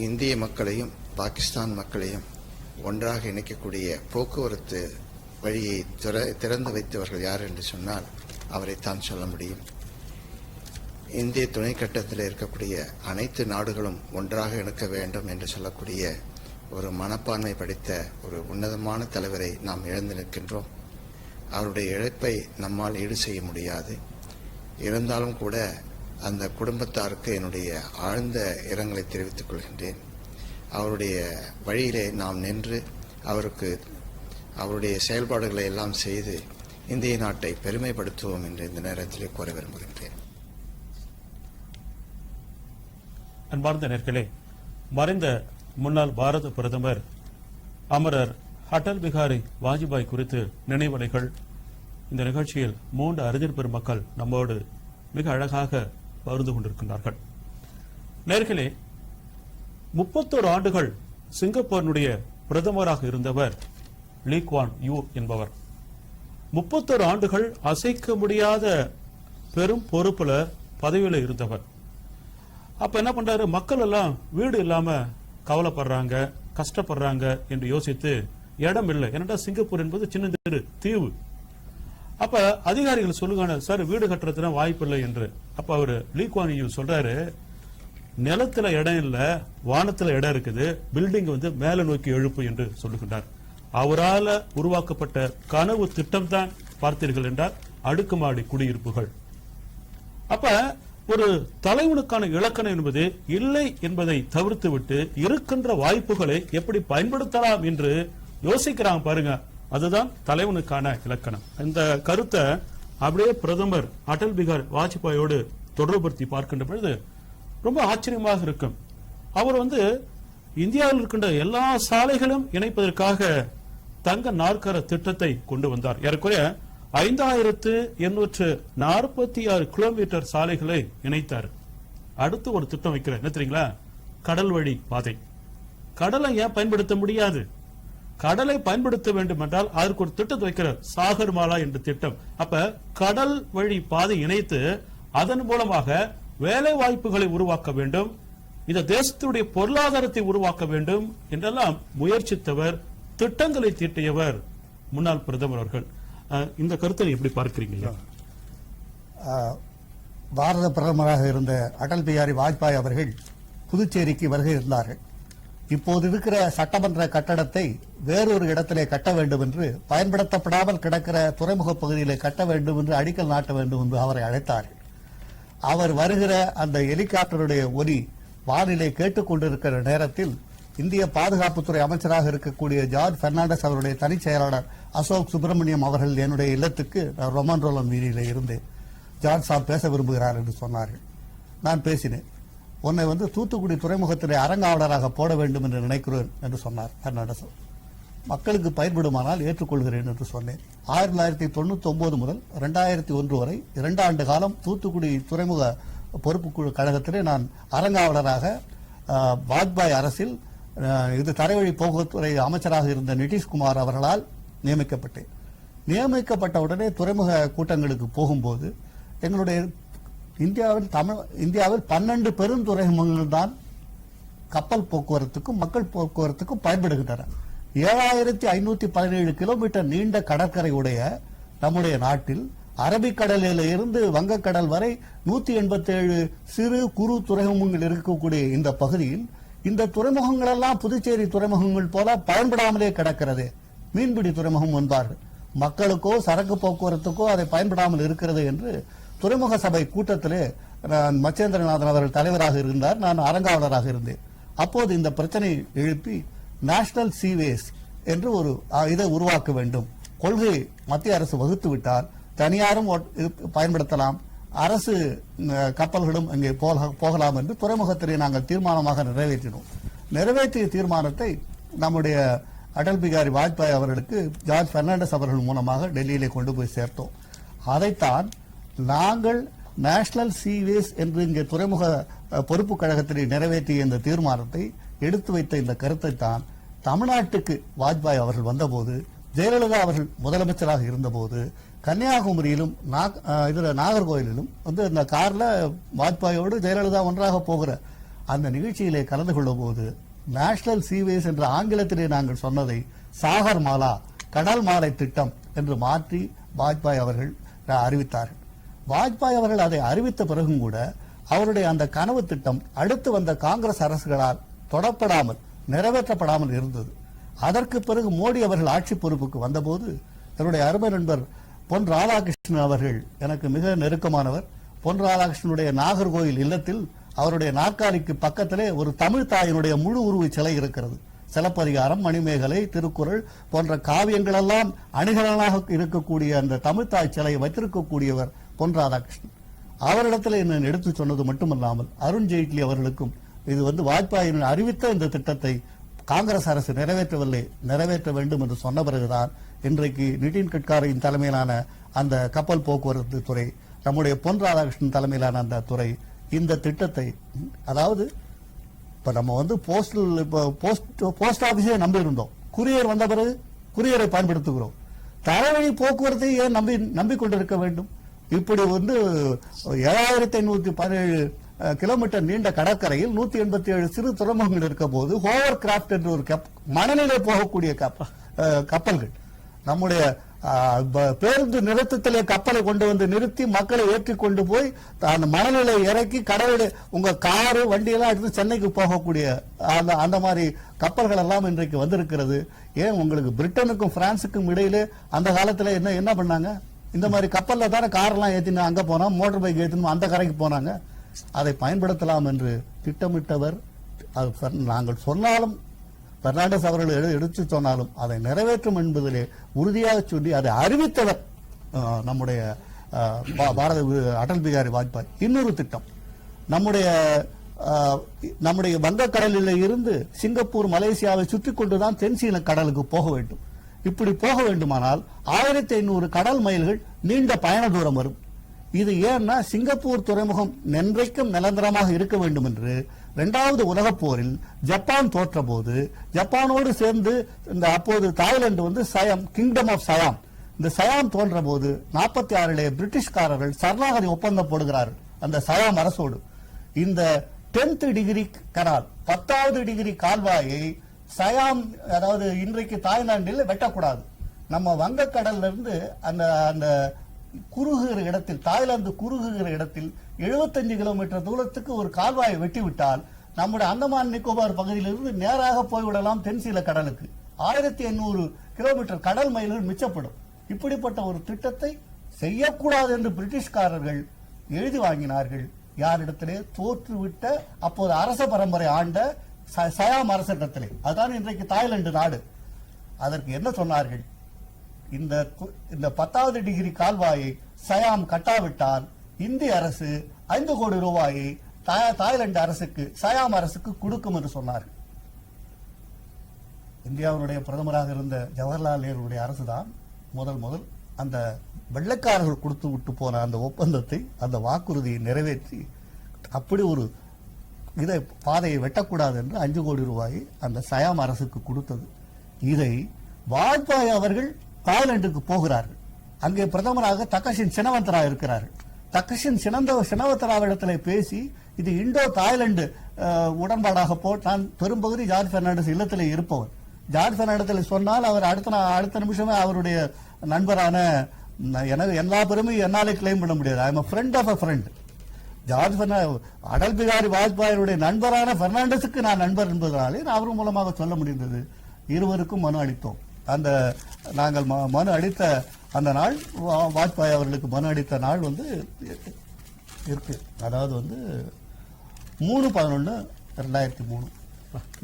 இந்திய மக்களையும் பாகிஸ்தான் மக்களையும் ஒன்றாக இணைக்கக்கூடிய போக்குவரத்து வழியை திறந்து வைத்தவர்கள் யார் என்று சொன்னால் அவரைத்தான் சொல்ல முடியும். இந்திய துணை கட்டத்தில் இருக்கக்கூடிய அனைத்து நாடுகளும் ஒன்றாக இணைக்க வேண்டும் என்று சொல்லக்கூடிய ஒரு மனப்பான்மை படைத்த ஒரு உன்னதமான தலைவரை நாம் இழந்து நிற்கின்றோம். அவருடைய இழப்பை நம்மால் ஈடு செய்ய முடியாது. இருந்தாலும் கூட அந்த குடும்பத்தாருக்கு என்னுடைய ஆழ்ந்த இரங்கலை தெரிவித்துக் கொள்கின்றேன். அவருடைய வழியிலே நாம் நின்று அவருக்கு அவருடைய செயல்பாடுகளை எல்லாம் செய்து இந்திய நாட்டை பெருமைப்படுத்துவோம் என்று இந்த நேரத்திலே கூற விரும்புகின்றேன். அன்பார்ந்த நேர்களே, மறைந்த முன்னாள் பாரத பிரதமர் அமரர் அடல் பிகாரி வாஜ்பாய் குறித்து நினைவலைகள் இந்த நிகழ்ச்சியில் 3 அறிஞர் பெருமக்கள் நம்மோடு மிக அழகாக பகிர்ந்து கொண்டிருக்கின்றார்கள். நேர்களே, 31 ஆண்டுகள் சிங்கப்பூரினுடைய பிரதமராக இருந்தவர் லீ குவான் யூ என்பவர். 31 ஆண்டுகள் அசைக்க முடியாத பெரும் பொறுப்புல பதவியில இருந்தவர். அப்ப என்ன பண்றாரு? மக்கள் எல்லாம் வீடு இல்லாம கவலைப்படுறாங்க, கஷ்டப்படுறாங்க என்று யோசித்து இடம் இல்லை. ஏன்னா சிங்கப்பூர் என்பது சின்ன தீவு. அப்ப அதிகாரிகள் சொல்லுங்க, சார் வீடு கட்டுறதுனா வாய்ப்பு இல்லை என்று. அப்ப அவரு லீ குவான் யூ சொல்றாரு, நிலத்துல இடம் இல்ல, வானத்துல இடம் இருக்குது, பில்டிங் மேல நோக்கி எழுப்பு என்று சொல்லுகின்றார். அவரால உருவாக்கப்பட்ட கனவு திட்டம் தான் பார்த்தீர்கள் என்றால் அடுக்குமாடி குடியிருப்புகள். அப்ப ஒரு தலைவனுக்கான இலக்கணம் என்பது இல்லை என்பதை தவிர்த்துவிட்டு இருக்கின்ற வாய்ப்புகளை எப்படி பயன்படுத்தலாம் என்று யோசிக்கிறாங்க பாருங்க. அதுதான் தலைவனுக்கான இலக்கணம். இந்த கருத்தை அப்படியே பிரதமர் அடல் பிகாரி வாஜ்பாயோடு தொடர்புபடுத்தி பார்க்கின்ற பொழுது ரொம்ப ஆச்சரியமாக இருக்கும். அவர் இந்தியாவில் இருக்கின்ற எல்லா சாலைகளும் இணைப்பதற்காக தங்க நாற்கர திட்டத்தை கொண்டு வந்தார். ஏறக்குறைய 5846 கிலோமீட்டர் சாலைகளை இணைத்தார். அடுத்து ஒரு திட்டம் வைக்கிறார். என்ன தெரியுங்களா? கடல் வழி பாதை. கடலை ஏன் பயன்படுத்த முடியாது? கடலை பயன்படுத்த வேண்டும் என்றால் அதற்கு ஒரு திட்டத்தை வைக்கிறார், சாகர் மாலா என்ற திட்டம். அப்ப கடல் வழி பாதை இணைத்து அதன் மூலமாக வேலை வாய்ப்புகளை உருவாக்க வேண்டும், இந்த தேசத்துடைய பொருளாதாரத்தை உருவாக்க வேண்டும் என்றெல்லாம் முயற்சித்தவர், திட்டங்களை தீட்டியவர் முன்னாள் பிரதமர் அவர்கள். இந்த கருத்தை எப்படி பார்க்கிறீங்க? பாரத பிரதமராக இருந்த அடல் பிகாரி வாஜ்பாய் அவர்கள் புதுச்சேரிக்கு வருகை இருந்தார்கள். இப்போது இருக்கிற சட்டமன்ற கட்டடத்தை வேறொரு இடத்திலே கட்ட வேண்டும் என்று, பயன்படுத்தப்படாமல் கிடக்கிற துறைமுக பகுதியிலே கட்ட வேண்டும் என்று, அடிக்கல் நாட்ட வேண்டும் என்று அவரை அழைத்தார்கள். அவர் வருகிற அந்த ஹெலிகாப்டருடைய ஒலி வானிலை கேட்டுக்கொண்டிருக்கிற நேரத்தில் இந்திய பாதுகாப்புத்துறை அமைச்சராக இருக்கக்கூடிய ஜார்ஜ் பெர்னாண்டஸ் அவருடைய தனிச் செயலாளர் அசோக் சுப்பிரமணியம் அவர்கள் என்னுடைய இல்லத்துக்கு ரொமன் ரோலன் வீதியில இருந்தேன். ஜார்ஜ் சாப் பேச விரும்புகிறார் என்று சொன்னார்கள். நான் பேசினேன். உன்னை தூத்துக்குடி துறைமுகத்திலே அரங்காவலராக போட வேண்டும் என்று நினைக்கிறேன் என்று சொன்னார் பெர்னாண்டஸ். மக்களுக்கு பயன்படுமானால் ஏற்றுக்கொள்கிறேன் என்று சொன்னேன். 1999 முதல் 2001 வரை 2 ஆண்டு காலம் தூத்துக்குடி துறைமுக பொறுப்பு குழு கழகத்திலே நான் அரங்காவலராக வாஜ்பாய் அரசில் இது தரைவழி போக்குவரத்துறை அமைச்சராக இருந்த நிதிஷ்குமார் அவர்களால் நியமிக்கப்பட்டேன். நியமிக்கப்பட்டவுடனே துறைமுக கூட்டங்களுக்கு போகும்போது எங்களுடைய இந்தியாவில் 12 பெருந்துறைமுகங்கள் தான் கப்பல் போக்குவரத்துக்கும் மக்கள் போக்குவரத்துக்கும் பயன்படுகின்றன. 7517 கிலோமீட்டர் நீண்ட கடற்கரை உடைய நம்முடைய நாட்டில் அரபிக்கடலில் இருந்து வங்கக்கடல் வரை 187 சிறு குறு துறைமுகங்கள் இருக்கக்கூடிய இந்த பகுதியில் இந்த துறைமுகங்கள் எல்லாம் புதுச்சேரி துறைமுகங்கள் போல பயன்படாமலே கிடக்கிறது. மீன்பிடி துறைமுகம் என்பார்கள். மக்களுக்கோ சரக்கு போக்குவரத்துக்கோ அதை பயன்படாமல் இருக்கிறது என்று துறைமுக சபை கூட்டத்திலே மச்சேந்திரநாதன் அவர்கள் தலைவராக இருந்தார், நான் அரங்காவலராக இருந்தேன். அப்போது இந்த பிரச்சனை எழுப்பி நேஷனல் சீவேஸ் என்று ஒரு இதை உருவாக்க வேண்டும், கொள்கை மத்திய அரசு வகுத்து விட்டால் தனியாரும் பயன்படுத்தலாம், அரசு கப்பல்களும் அங்கே போகலாம் என்று துறைமுகத்திலே நாங்கள் தீர்மானமாக நிறைவேற்றினோம். நிறைவேற்றிய தீர்மானத்தை நம்முடைய அடல் பிகாரி வாஜ்பாய் அவர்களுக்கு ஜார்ஜ் பெர்னாண்டஸ் அவர்கள் மூலமாக டெல்லியிலே கொண்டு போய் சேர்த்தோம். அதைத்தான் நாங்கள் நேஷனல் சீவேஸ் என்று இங்கே துறைமுக பொறுப்பு கழகத்திலே நிறைவேற்றிய இந்த தீர்மானத்தை எடுத்து வைத்த இந்த கருத்தை தான் தமிழ்நாட்டுக்கு வாஜ்பாய் அவர்கள் வந்தபோது, ஜெயலலிதா அவர்கள் முதலமைச்சராக இருந்தபோது கன்னியாகுமரியிலும் நாகர்கோயிலிலும் இந்த கார்ல வாஜ்பாயோடு ஜெயலலிதா ஒன்றாக போகிற அந்த நிகழ்ச்சியிலே கலந்து கொள்ளும் போது நேஷனல் சீவேஸ் என்ற ஆங்கிலத்திலே நாங்கள் சொன்னதை சாகர் மாலா கடல் மாலை திட்டம் என்று மாற்றி வாஜ்பாய் அவர்கள் அறிவித்தார்கள். வாஜ்பாய் அவர்கள் அதை அறிவித்த பிறகும் கூட அவருடைய அந்த கனவு திட்டம் அடுத்து வந்த காங்கிரஸ் அரசுகளால் தொடப்படாமல் நிறைவேற்றப்படாமல் இருந்தது. அதற்கு பிறகு மோடி அவர்கள் ஆட்சி பொறுப்புக்கு வந்தபோது என்னுடைய அருமை நண்பர் பொன் ராதாகிருஷ்ணன் அவர்கள் எனக்கு மிக நெருக்கமானவர். பொன் ராதாகிருஷ்ணனுடைய நாகர்கோயில் இல்லத்தில் அவருடைய நாற்காலிக்கு பக்கத்திலே ஒரு தமிழ் தாயினுடைய முழு உருவ சிலை இருக்கிறது. சிலப்பதிகாரம், மணிமேகலை, திருக்குறள் போன்ற காவியங்கள் எல்லாம் அணிகலனாக இருக்கக்கூடிய அந்த தமிழ் தாய் சிலையை வைத்திருக்கக்கூடியவர் பொன் ராதாகிருஷ்ணன். அவரிடத்தில் என்ன எடுத்து சொன்னது மட்டுமல்லாமல் அருண் ஜெய்ட்லி அவர்களுக்கும் இது வாஜ்பாயின் அறிவித்த இந்த திட்டத்தை காங்கிரஸ் அரசு நிறைவேற்றவில்லை, நிறைவேற்ற வேண்டும் என்று சொன்ன பிறகுதான் இன்றைக்கு நிதின் கட்காரியின் தலைமையிலான அந்த கப்பல் போக்குவரத்து துறை, நம்முடைய பொன் ராதாகிருஷ்ணன் தலைமையிலான அந்த துறை இந்த திட்டத்தை, அதாவது இப்ப நம்ம போஸ்ட் ஆபீஸே நம்பி இருந்தோம், குரியர் வந்த பிறகு குரியரை பயன்படுத்துகிறோம், தரவழி போக்குவரத்தை ஏன் நம்பிக்கொண்டிருக்க வேண்டும்? இப்படி 7517 கிலோமீட்டர் நீண்ட கடற்கரையில் 187 சிறு துறைமுகங்கள் இருக்க போது ஹோவர் கிராப்ட் என்று ஒரு மணலிலே போகக்கூடிய கப்பல்கள், நம்முடைய பேருந்து நிறுத்தத்திலே கப்பலை கொண்டு வந்து நிறுத்தி மக்களை ஏற்றி கொண்டு போய் அந்த மணலிலே இறக்கி கடவுளை உங்க காரு வண்டியெல்லாம் எடுத்து சென்னைக்கு போகக்கூடிய அந்த மாதிரி கப்பல்கள் எல்லாம் இன்றைக்கு வந்திருக்கிறது. ஏன் உங்களுக்கு பிரிட்டனுக்கும் பிரான்சுக்கும் இடையிலே அந்த காலத்துல என்ன பண்ணாங்க? இந்த மாதிரி கப்பல்ல தானே காரெல்லாம் ஏத்தினா அங்க போனோம், மோட்டார் பைக் ஏத்தினோம் அந்த கரைக்கு போனாங்க. அதை பயன்படுத்தலாம் என்று திட்டமிட்டவர். நாங்கள் சொன்னாலும் பெர்னாண்டஸ் அவர்கள் எடுத்து சொன்னாலும் அதை நிறைவேற்றும் என்பதிலே உறுதியாக சொல்லி அதை அறிவித்தவர் நம்முடைய அடல் பிகாரி வாஜ்பாய். இன்னொரு திட்டம், நம்முடைய வங்கக்கடலில் இருந்து சிங்கப்பூர் மலேசியாவை சுற்றி கொண்டுதான் தென்சீன கடலுக்கு போக வேண்டும். இப்படி போக வேண்டுமானால் 1500 கடல் மைல்கள் நீண்ட பயண தூரம் வரும். இது ஏன்னா சிங்கப்பூர் துறைமுகம் என்றைக்கும் நிரந்தரமாக இருக்க வேண்டும் என்று 2வது உலகப் போரில் ஜப்பான் தோற்ற போது ஜப்பானோடு சேர்ந்து இந்த அப்போது தாய்லாந்து வந்து சயாம், கிங்டம் ஆஃப் சயாம், இந்த சயாம் தோன்ற போது 46 பிரிட்டிஷ்காரர்கள் சரணாகதி ஒப்பந்தம் போடுகிறார்கள் அந்த சயாம் அரசோடு. இந்த 10th டிகிரி கனால் 10வது டிகிரி கால்வாயை சயாம், அதாவது இன்றைக்கு தாய்லாந்தில் வெட்டக்கூடாது. நம்ம வங்கக்கடல்ல இருந்து அந்த குறுகுகிற இடத்தில், தாய்லாந்து குறுகுகிற இடத்தில் 75 கிலோமீட்டர் தூரத்துக்கு ஒரு கால்வாயை வெட்டிவிட்டால் நம்முடைய அந்தமான் நிக்கோபார் பகுதியிலிருந்து நேராக போய்விடலாம் தென்சீன கடலுக்கு. 1800 கிலோமீட்டர் கடல் மைல்கள் மிச்சப்படும். இப்படிப்பட்ட ஒரு திட்டத்தை செய்யக்கூடாது என்று பிரிட்டிஷ்காரர்கள் எழுதி வாங்கினார்கள். யாரிடத்திலே? தோற்றுவிட்ட அப்போது அரச பரம்பரை ஆண்ட சயாம் அரசிடத்திலே. அதுதான் இன்றைக்கு தாய்லாந்து நாடு. அதற்கு என்ன சொன்னார்கள்? இந்த 10வது டிகிரி கால்வாயை சயாம் கட்டாவிட்டால் இந்திய அரசு 5 கோடி ரூபாயை தாய்லாந்து அரசுக்கு, சயாம் அரசுக்கு கொடுக்கும் என்று சொன்னார்கள். இந்தியாவுடைய பிரதமராக இருந்த ஜவஹர்லால் நேருடைய அரசுதான் முதல் அந்த வெள்ளைக்காரர்கள் கொடுத்து விட்டு போன அந்த ஒப்பந்தத்தை, அந்த வாக்குறுதியை நிறைவேற்றி அப்படி ஒரு பாதையை வெட்டக்கூடாது என்று 5 கோடி ரூபாயை அந்த சயாம் அரசுக்கு கொடுத்தது. இதை வாஜ்பாய் அவர்கள் தாய்லாந்துக்கு போகிறார்கள். அங்கே பிரதமராக தக்கஷின் சினவந்தரா இருக்கிறார்கள். தக்கஷின் சினவந்தராவிடத்தில் பேசி இது இண்டோ தாய்லாந்து உடன்பாடாக நான் பெரும்பகுதி ஜார்ஜ் பெர்னாண்டஸ் இல்லத்திலே இருப்பவர். ஜார்ஜ் பெர்னாண்டஸில் சொன்னால் அவர் அடுத்த நிமிஷமே அவருடைய நண்பரான, எனக்கு எல்லா பெருமையும் என்னாலே கிளைம் பண்ண முடியாது. I am a friend of a friend. Atal Bihari வாஜ்பாயினுடைய நண்பரான பெர்னாண்டஸுக்கு நான் நண்பர் என்பதனாலே அவர் மூலமாக சொல்ல முடிந்தது. இருவருக்கும் மனு அளித்தோம். நாங்கள் மனு அளித்த அந்த நாள், வாஜ்பாய் அவர்களுக்கு மனு அளித்த நாள் வந்து இருக்கு. அதாவது வந்து 3/11/2003.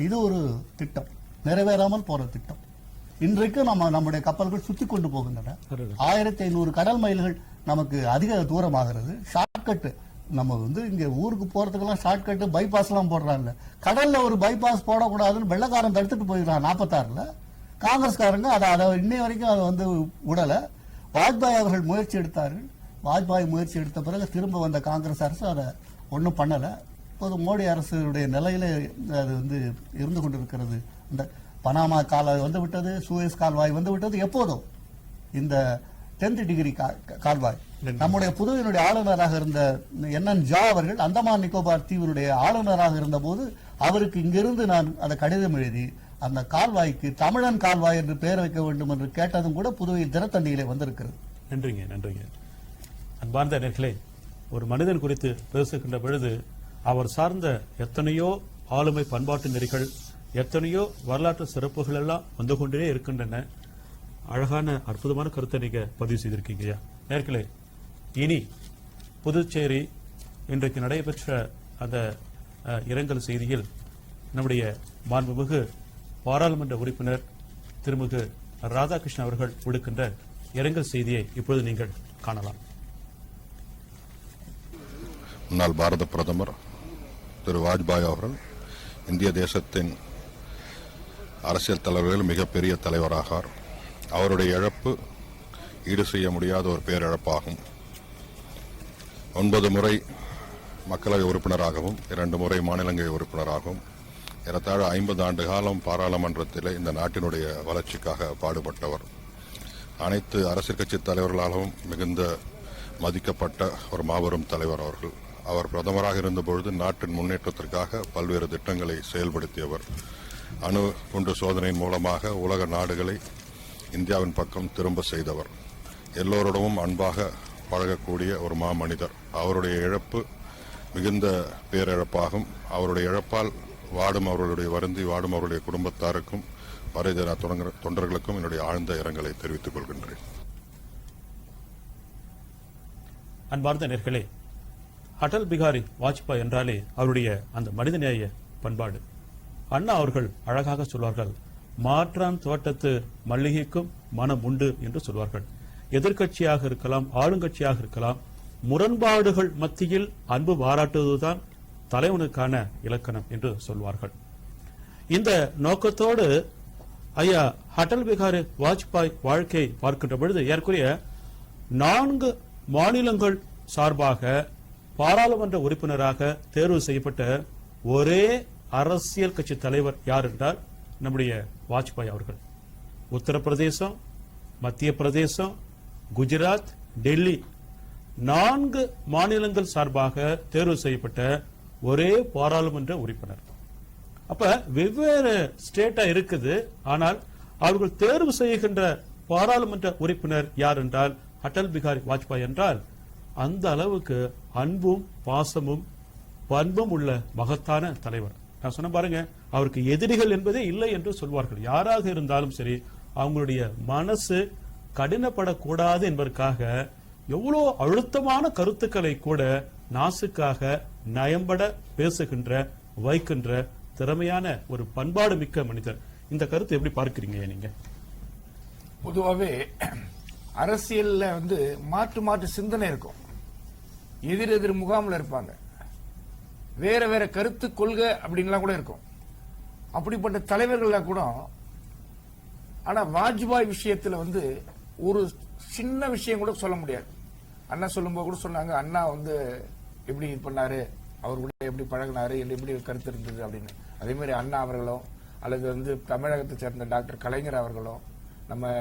இது ஒரு திட்டம், நிறைவேறாமல் போற திட்டம். இன்றைக்கு நம்முடைய கப்பல்கள் சுத்தி கொண்டு போகின்றன. 1500 கடல் மைல்கள் நமக்கு அதிக தூரமாகிறது. ஷார்ட்கட், நம்ம வந்து இங்க ஊருக்கு போறதுக்கெல்லாம் ஷார்ட்கட், பைபாஸ் எல்லாம் போடுறாங்க. கடல்ல ஒரு பைபாஸ் போடக்கூடாதுன்னு வெள்ளக்காரன் தடுத்துட்டு போயிருக்கான் 46ல. காங்கிரஸ்காரங்க அதை இன்னை வரைக்கும் அதை வந்து விடல. வாஜ்பாய் அவர்கள் முயற்சி எடுத்தார்கள். வாஜ்பாய் முயற்சி எடுத்த பிறகு திரும்ப வந்த காங்கிரஸ் அரசு அதை ஒன்றும் பண்ணல. இப்போது மோடி அரசுடைய நிலையில அது வந்து இருந்து கொண்டிருக்கிறது. இந்த பனாமா கால்வாய் வந்து விட்டது, சூயஸ் கால்வாய் வந்து விட்டது. எப்போதும் இந்த 10th டிகிரி கால்வாய், நம்முடைய புதுவையினுடைய ஆளுநராக இருந்த NN ஜா அவர்கள் அந்தமான் நிக்கோபார் தீவினுடைய ஆளுநராக இருந்த போது அவருக்கு இங்கிருந்து நான் அந்த கடிதம் எழுதி அந்த கால்வாய்க்கு தமிழன் கால்வாய் என்று பெயர் வைக்க வேண்டும் என்று கேட்டதும் கூட புதுவை தினத்தண்டியிலே வந்திருக்கிறது. நன்றிங்க. அன்பார்ந்த நேயர்களே, ஒரு மனிதன் குறித்து பேசுகின்ற பொழுது அவர் சார்ந்த எத்தனையோ ஆளுமை பண்பாட்டு நெறிகள், எத்தனையோ வரலாற்று சிறப்புகள் எல்லாம் வந்து கொண்டே இருக்கின்றன. அழகான அற்புதமான கருத்தை நீங்க பதிவு செய்திருக்கீங்க. நேயர்களே, இனி புதுச்சேரி இன்றைக்கு நடைபெற்ற அந்த இரங்கல் செய்தியில் நம்முடைய மாண்புமிகு பாராளுமன்ற உறுப்பினர் திருமிகு ராதாகிருஷ்ணன் அவர்கள் விடுக்கின்ற இரங்கல் செய்தியை இப்பொழுது நீங்கள் காணலாம். முன்னாள் பாரத பிரதமர் திரு வாஜ்பாய் அவர்கள் இந்திய தேசத்தின் அரசியல் தலைவர்கள் மிகப்பெரிய தலைவராகார். அவருடைய இழப்பு ஈடு செய்ய முடியாத ஒரு பேரிழப்பாகும். 9 முறை மக்களவை உறுப்பினராகவும் 2 முறை மாநிலங்களவை உறுப்பினராகவும் ஏறத்தாழ 50 ஆண்டு காலம் பாராளுமன்றத்திலே இந்த நாட்டினுடைய வளர்ச்சிக்காக பாடுபட்டவர். அனைத்து அரசியல் கட்சி தலைவர்களாலும் மிகுந்த மதிக்கப்பட்ட ஒரு மாபெரும் தலைவர் அவர்கள். அவர் பிரதமராக இருந்தபொழுது நாட்டின் முன்னேற்றத்திற்காக பல்வேறு திட்டங்களை செயல்படுத்தியவர். அணு குண்டு சோதனையின் மூலமாக உலக நாடுகளை இந்தியாவின் பக்கம் திரும்ப செய்தவர். எல்லோருடமும் அன்பாக பழகக்கூடிய ஒரு மாமனிதர். அவருடைய இழப்பு மிகுந்த பேரிழப்பாகும். அவருடைய இழப்பால் வாடும் அவர்களுடைய வருந்தி வாடும் அவருடைய குடும்பத்தாருக்கும் பாரதிய தொண்டர்களுக்கும் என்னுடைய ஆழ்ந்த இரங்கலை தெரிவித்துக் கொள்கின்றேன். அன்பார்ந்த நேயர்களே, அடல் பிகாரி வாஜ்பாய் என்றாலே அவருடைய அந்த மனிதநேய பண்பாடு. அண்ணா அவர்கள் அழகாக சொல்வார்கள், மாற்றான் தோட்டத்து மல்லிகைக்கும் மனம் உண்டு என்று சொல்வார்கள். எதிர்க்கட்சியாக இருக்கலாம், ஆளுங்கட்சியாக இருக்கலாம், முரண்பாடுகள் மத்தியில் அன்பு பாராட்டுவதுதான் தலைவனுக்கான இலக்கணம் என்று சொல்வார்கள். இந்த நோக்கத்தோடு ஐயா அடல் பிகாரி வாஜ்பாய் வாழ்க்கை பார்க்கின்ற பொழுது ஏற்குறைய 4 மாநிலங்கள் சார்பாக பாராளுமன்ற உறுப்பினராக தேர்வு செய்யப்பட்ட ஒரே அரசியல் கட்சி தலைவர் யார் என்றால் நம்முடைய வாஜ்பாய் அவர்கள். உத்தரப்பிரதேசம், மத்திய பிரதேசம், குஜராத், டெல்லி 4 மாநிலங்கள் சார்பாக தேர்வு செய்யப்பட்ட ஒரே பாராளுமன்ற உறுப்பினர். அப்ப வெவ்வேறு ஸ்டேட்டா இருக்குது, ஆனால் அவர்கள் தேர்வு செய்கின்ற பாராளுமன்ற உறுப்பினர் யார் என்றால் அடல் பிகாரி வாஜ்பாய் என்றால் அந்த அளவுக்கு அன்பும் பாசமும் பண்பும் உள்ள மகத்தான தலைவர். நான் சொன்ன பாருங்க, அவருக்கு எதிரிகள் என்பதே இல்லை என்று சொல்வார்கள். யாராக இருந்தாலும் சரி, அவங்களுடைய மனசு கடினப்படக்கூடாது என்பதற்காக எவ்வளவு அழுத்தமான கருத்துக்களை கூட நாசுக்காக நயம்பட பேசுகின்ற வைக்கின்ற திறமையான ஒரு பண்பாடு மிக்க மனிதர். இந்த கருத்து எப்படி பார்க்கிறீங்க நீங்க? பொதுவாகவே அரசியல்ல மாற்று மாற்று சிந்தனை இருக்கும், எதிர் முகாமில் இருப்பாங்க, வேற வேற கருத்து கொள்கை அப்படின்லாம் கூட இருக்கும். அப்படிப்பட்ட தலைவர்கள் கூட, ஆனா வாஜ்பாய் விஷயத்துல ஒரு சின்ன விஷயம் கூட சொல்ல முடியாது. அண்ணா சொல்லும்போது கூட சொன்னாங்க, அண்ணா எப்படி இது பண்ணாரு, அவர் கூட எப்படி பழகினாரு, எப்படி கருத்து இருந்தது அப்படின்னு. அதே மாதிரி அண்ணா அவர்களும் அல்லது தமிழகத்தை சேர்ந்த டாக்டர் கலைஞர் அவர்களும், நம்ம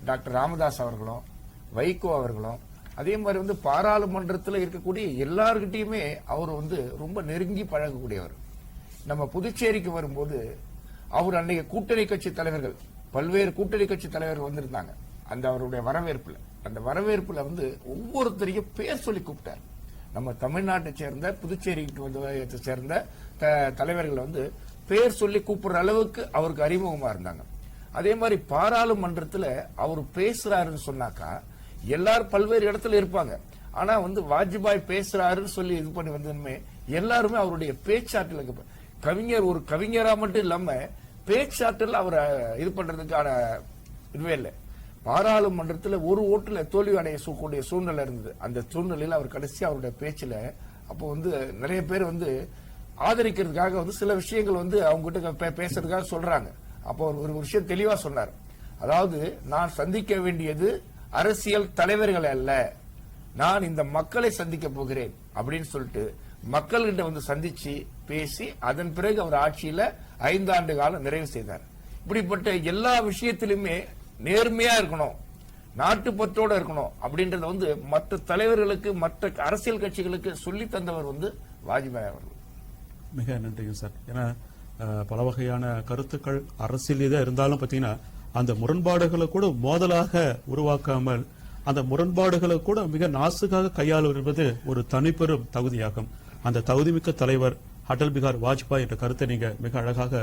டாக்டர் ராமதாஸ் அவர்களும், வைகோ அவர்களும், அதே மாதிரி பாராளுமன்றத்தில் இருக்கக்கூடிய எல்லார்கிட்டையுமே அவர் ரொம்ப நெருங்கி பழகக்கூடியவர். நம்ம புதுச்சேரிக்கு வரும்போது அவர் அன்னைக்கு கூட்டணி கட்சி தலைவர்கள், பல்வேறு கூட்டணி கட்சி தலைவர்கள் வந்திருந்தாங்க. அந்த அவருடைய வரவேற்புல, அந்த வரவேற்புல ஒவ்வொருத்தரையும் பேர் சொல்லி கூப்பிட்டார். நம்ம தமிழ்நாட்டை சேர்ந்த புதுச்சேரிக்கு சேர்ந்த தலைவர்கள் பேர் சொல்லி கூப்பிடுற அளவுக்கு அவருக்கு அறிமுகமா இருந்தாங்க. அதே மாதிரி பாராளுமன்றத்துல அவர் பேசுறாருன்னு சொன்னாக்கா எல்லாரும் பல்வேறு இடத்துல இருப்பாங்க, ஆனா வாஜ்பாய் பேசுறாருன்னு சொல்லி இது பண்ணி வந்ததுமே எல்லாருமே அவருடைய பேச்சாற்றல், கவிஞர் ஒரு கவிஞரா மட்டும் இல்லாம பேச்சாற்றல் அவரை இது பண்றதுக்கான இதுவே இல்லை. பாராளுமன்றத்தில் ஒரு ஓட்டுல தோல்வி அடையக்கூடிய சூழ்நிலை இருந்தது. அந்த சூழ்நிலையில் அவர் கடைசி அவருடைய பேச்சுல அப்போ நிறைய பேர் ஆதரிக்கிறதுக்காக சில விஷயங்கள் அவங்க கிட்ட பேசுறதுக்காக சொல்றாங்க. அப்போ ஒரு விஷயம் தெளிவா சொன்னார், அதாவது நான் சந்திக்க வேண்டியது அரசியல் தலைவர்கள் அல்ல, நான் இந்த மக்களை சந்திக்க போகிறேன் அப்படின்னு சொல்லிட்டு மக்கள்கிட்ட சந்திச்சு பேசி அதன் பிறகு அவர் ஆட்சியில 5 ஆண்டு காலம் நிறைவு செய்தார். இப்படிப்பட்ட எல்லா விஷயத்திலுமே நேர்மையா இருக்கணும், நாட்டுப்பற்றோட இருக்கணும் அப்படின்றத மற்ற தலைவர்களுக்கு மற்ற அரசியல் கட்சிகளுக்கு சொல்லி தந்தவர் வாஜ்பாய் அவர்கள். மிக நன்றிங்க சார். ஏன்னா பல வகையான கருத்துக்கள் அரசியல் இருந்தாலும் பாத்தீங்கன்னா அந்த முரண்பாடுகளை கூட மோதலாக உருவாக்காமல் அந்த முரண்பாடுகளை கூட மிக நாசுக்காக கையாளுவது ஒரு தனிப்பெரும் தகுதியாகும். அந்த தகுதிமிக்க தலைவர் அடல் பிகாரி வாஜ்பாய் என்ற கருத்தை நீங்க மிக அழகாக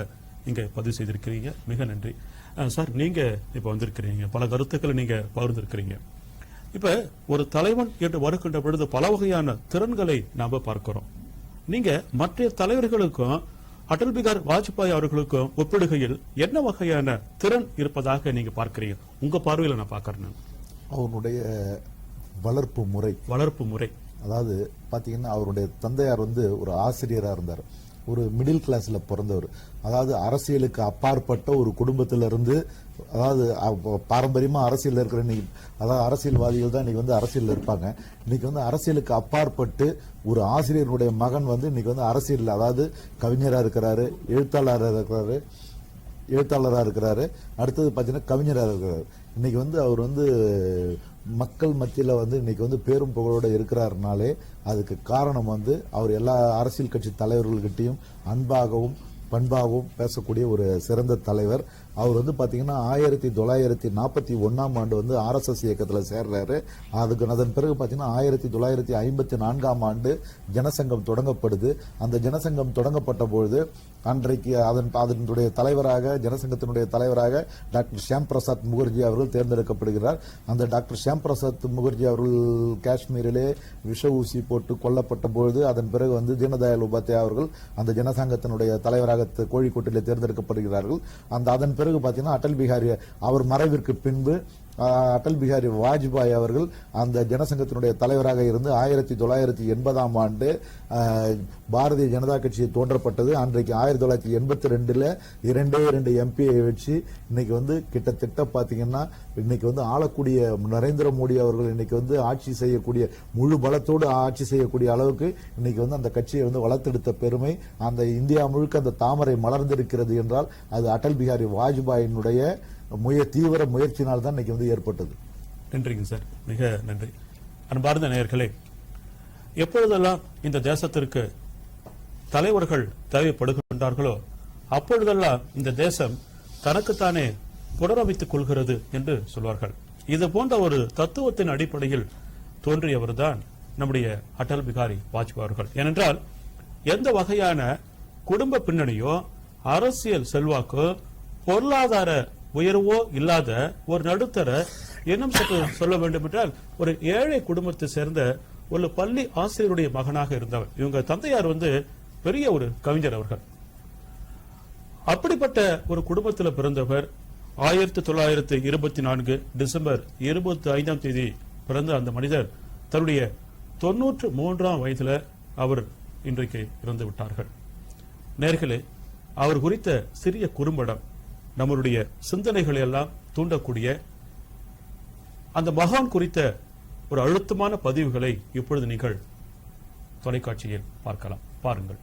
இங்க பதிவு செய்திருக்கிறீங்க. மிக நன்றி சார். நீங்க இப்ப வந்திருக்கிறீங்க, பல கருத்துக்களை நீங்க பகிர்ந்திருக்கிறீங்க. இப்ப ஒரு தலைவன் என்று வருகின்ற பொழுது பல வகையான திறன்களை நாம பார்க்கிறோம். நீங்க மற்ற தலைவர்களுக்கும் அடல் பிகாரி வாஜ்பாய் அவர்களுக்கும் ஒப்பிடுகையில் என்ன வகையான திறன் இருப்பதாக நீங்க பார்க்கிறீங்க? உங்க பார்வையில நான் பார்க்கறேன். அவருடைய வளர்ப்பு முறை, அதாவது பாத்தீங்கன்னா அவருடைய தந்தையார் ஒரு ஆசிரியரா இருந்தார், ஒரு மிடில் கிளாஸ்ல பிறந்தவர். அதாவது அரசியலுக்கு அப்பாற்பட்ட ஒரு குடும்பத்திலிருந்து, அதாவது பாரம்பரியமா அரசியல் இருக்கிற அதாவது அரசியல்வாதிகள் தான் இன்னைக்கு அரசியல் இருப்பாங்க. இன்னைக்கு அரசியலுக்கு அப்பாற்பட்டு ஒரு ஆசிரியருடைய மகன் இன்னைக்கு அரசியல், அதாவது கவிஞரா இருக்கிறாரு, எழுத்தாளரா இருக்கிறாரு, அடுத்தது பாத்தீங்கன்னா கவிஞரா இருக்கிறாரு. இன்னைக்கு அவர் மக்கள் மத்தியில இன்னைக்கு பேரும் புகழோட இருக்கிறாருனாலே அதுக்கு காரணம் அவர் எல்லா அரசியல் கட்சி தலைவர்கள்கிட்டையும் அன்பாகவும் பண்பாகவும் பேசக்கூடிய ஒரு சிறந்த தலைவர். அவர் வந்து பாத்தீங்கன்னா 1941 ஆண்டு வந்து RSS இயக்கத்துல சேர்றாரு. அதன் பிறகு பாத்தீங்கன்னா 1954 ஆண்டு ஜனசங்கம் தொடங்கப்படுது. அந்த ஜனசங்கம் தொடங்கப்பட்ட பொழுது அன்றைக்கு அதனுடைய தலைவராக, ஜனசங்கத்தினுடைய தலைவராக டாக்டர் ஷியாம் பிரசாத் முகர்ஜி அவர்கள் தேர்ந்தெடுக்கப்படுகிறார். அந்த டாக்டர் ஷியாம் பிரசாத் முகர்ஜி அவர்கள் காஷ்மீரிலே விஷ ஊசி போட்டு கொல்லப்பட்ட பொழுது அதன் பிறகு வந்து தீனதயாள் உபாத்யாயா அவர்கள் அந்த ஜனசங்கத்தினுடைய தலைவராக கோழிக்கோட்டிலே தேர்ந்தெடுக்கப்படுகிறார்கள். அதன் பிறகு பாத்தீங்கன்னா அடல் பிகாரி அவர் மறைவிற்கு பின்பு அடல் பிகாரி வாஜ்பாய் அவர்கள் அந்த ஜனசங்கத்தினுடைய தலைவராக இருந்து 1980 ஆண்டு பாரதிய ஜனதா கட்சி தோன்றப்பட்டது. அன்றைக்கு 1982 2 எம்பியை வச்சு இன்னைக்கு வந்து கிட்டத்தட்ட பாத்தீங்கன்னா இன்னைக்கு வந்து ஆளக்கூடிய நரேந்திர மோடி அவர்கள் இன்னைக்கு வந்து ஆட்சி செய்யக்கூடிய முழு பலத்தோடு ஆட்சி செய்யக்கூடிய அளவுக்கு இன்னைக்கு வந்து அந்த கட்சியை வந்து வளர்த்தெடுத்த பெருமை அந்த இந்தியா முழுக்க அந்த தாமரை மலர்ந்திருக்கிறது என்றால் அது அடல் பிகாரி வாஜ்பாயினுடைய தீவிர முயற்சினால் தான் இன்னைக்கு வந்து ஏற்பட்டது. நன்றிங்க சார், மிக நன்றி. அன்பார்ந்த நேயர்களே, எப்பொழுதெல்லாம் இந்த தேசத்திற்கு தலைவர்கள் தேவைப்படுகின்றார்களோ அப்பொழுதெல்லாம் இந்த தேசம் தனக்குத்தானே புனரமைத்துக் கொள்கிறது என்று சொல்வார்கள். இது போன்ற ஒரு தத்துவத்தின் அடிப்படையில் தோன்றியவர்தான் நம்முடைய அடல் பிகாரி வாஜ்பாய் அவர்கள். ஏனென்றால் எந்த வகையான குடும்ப பின்னணியோ அரசியல் செல்வாக்கோ பொருளாதார உயர்வோ இல்லாத ஒரு நடுத்தர, இன்னும் சற்று சொல்ல வேண்டும் என்றால் ஒரு ஏழை குடும்பத்தை சேர்ந்த ஒரு பள்ளி ஆசிரியருடைய மகனாக இருந்தவர். இவங்க தந்தையார் வந்து பெரிய ஒரு கவிஞர் அவர்கள். அப்படிப்பட்ட ஒரு குடும்பத்தில் பிறந்தவர் 1924 டிசம்பர் 25ஆம் தேதி பிறந்த அந்த மனிதர் தன்னுடைய 93ஆம் வயதுல அவர் இன்றைக்கு இறந்து விட்டார்கள். நேர்களே, அவர் குறித்த சிறிய குறும்படம் நம்மளுடைய சிந்தனைகளை எல்லாம் தூண்டக்கூடிய அந்த மகான் குறித்த ஒரு அழுத்தமான பதிவுகளை இப்பொழுது நீங்கள் தொலைக்காட்சியில் பார்க்கலாம். பாருங்கள்.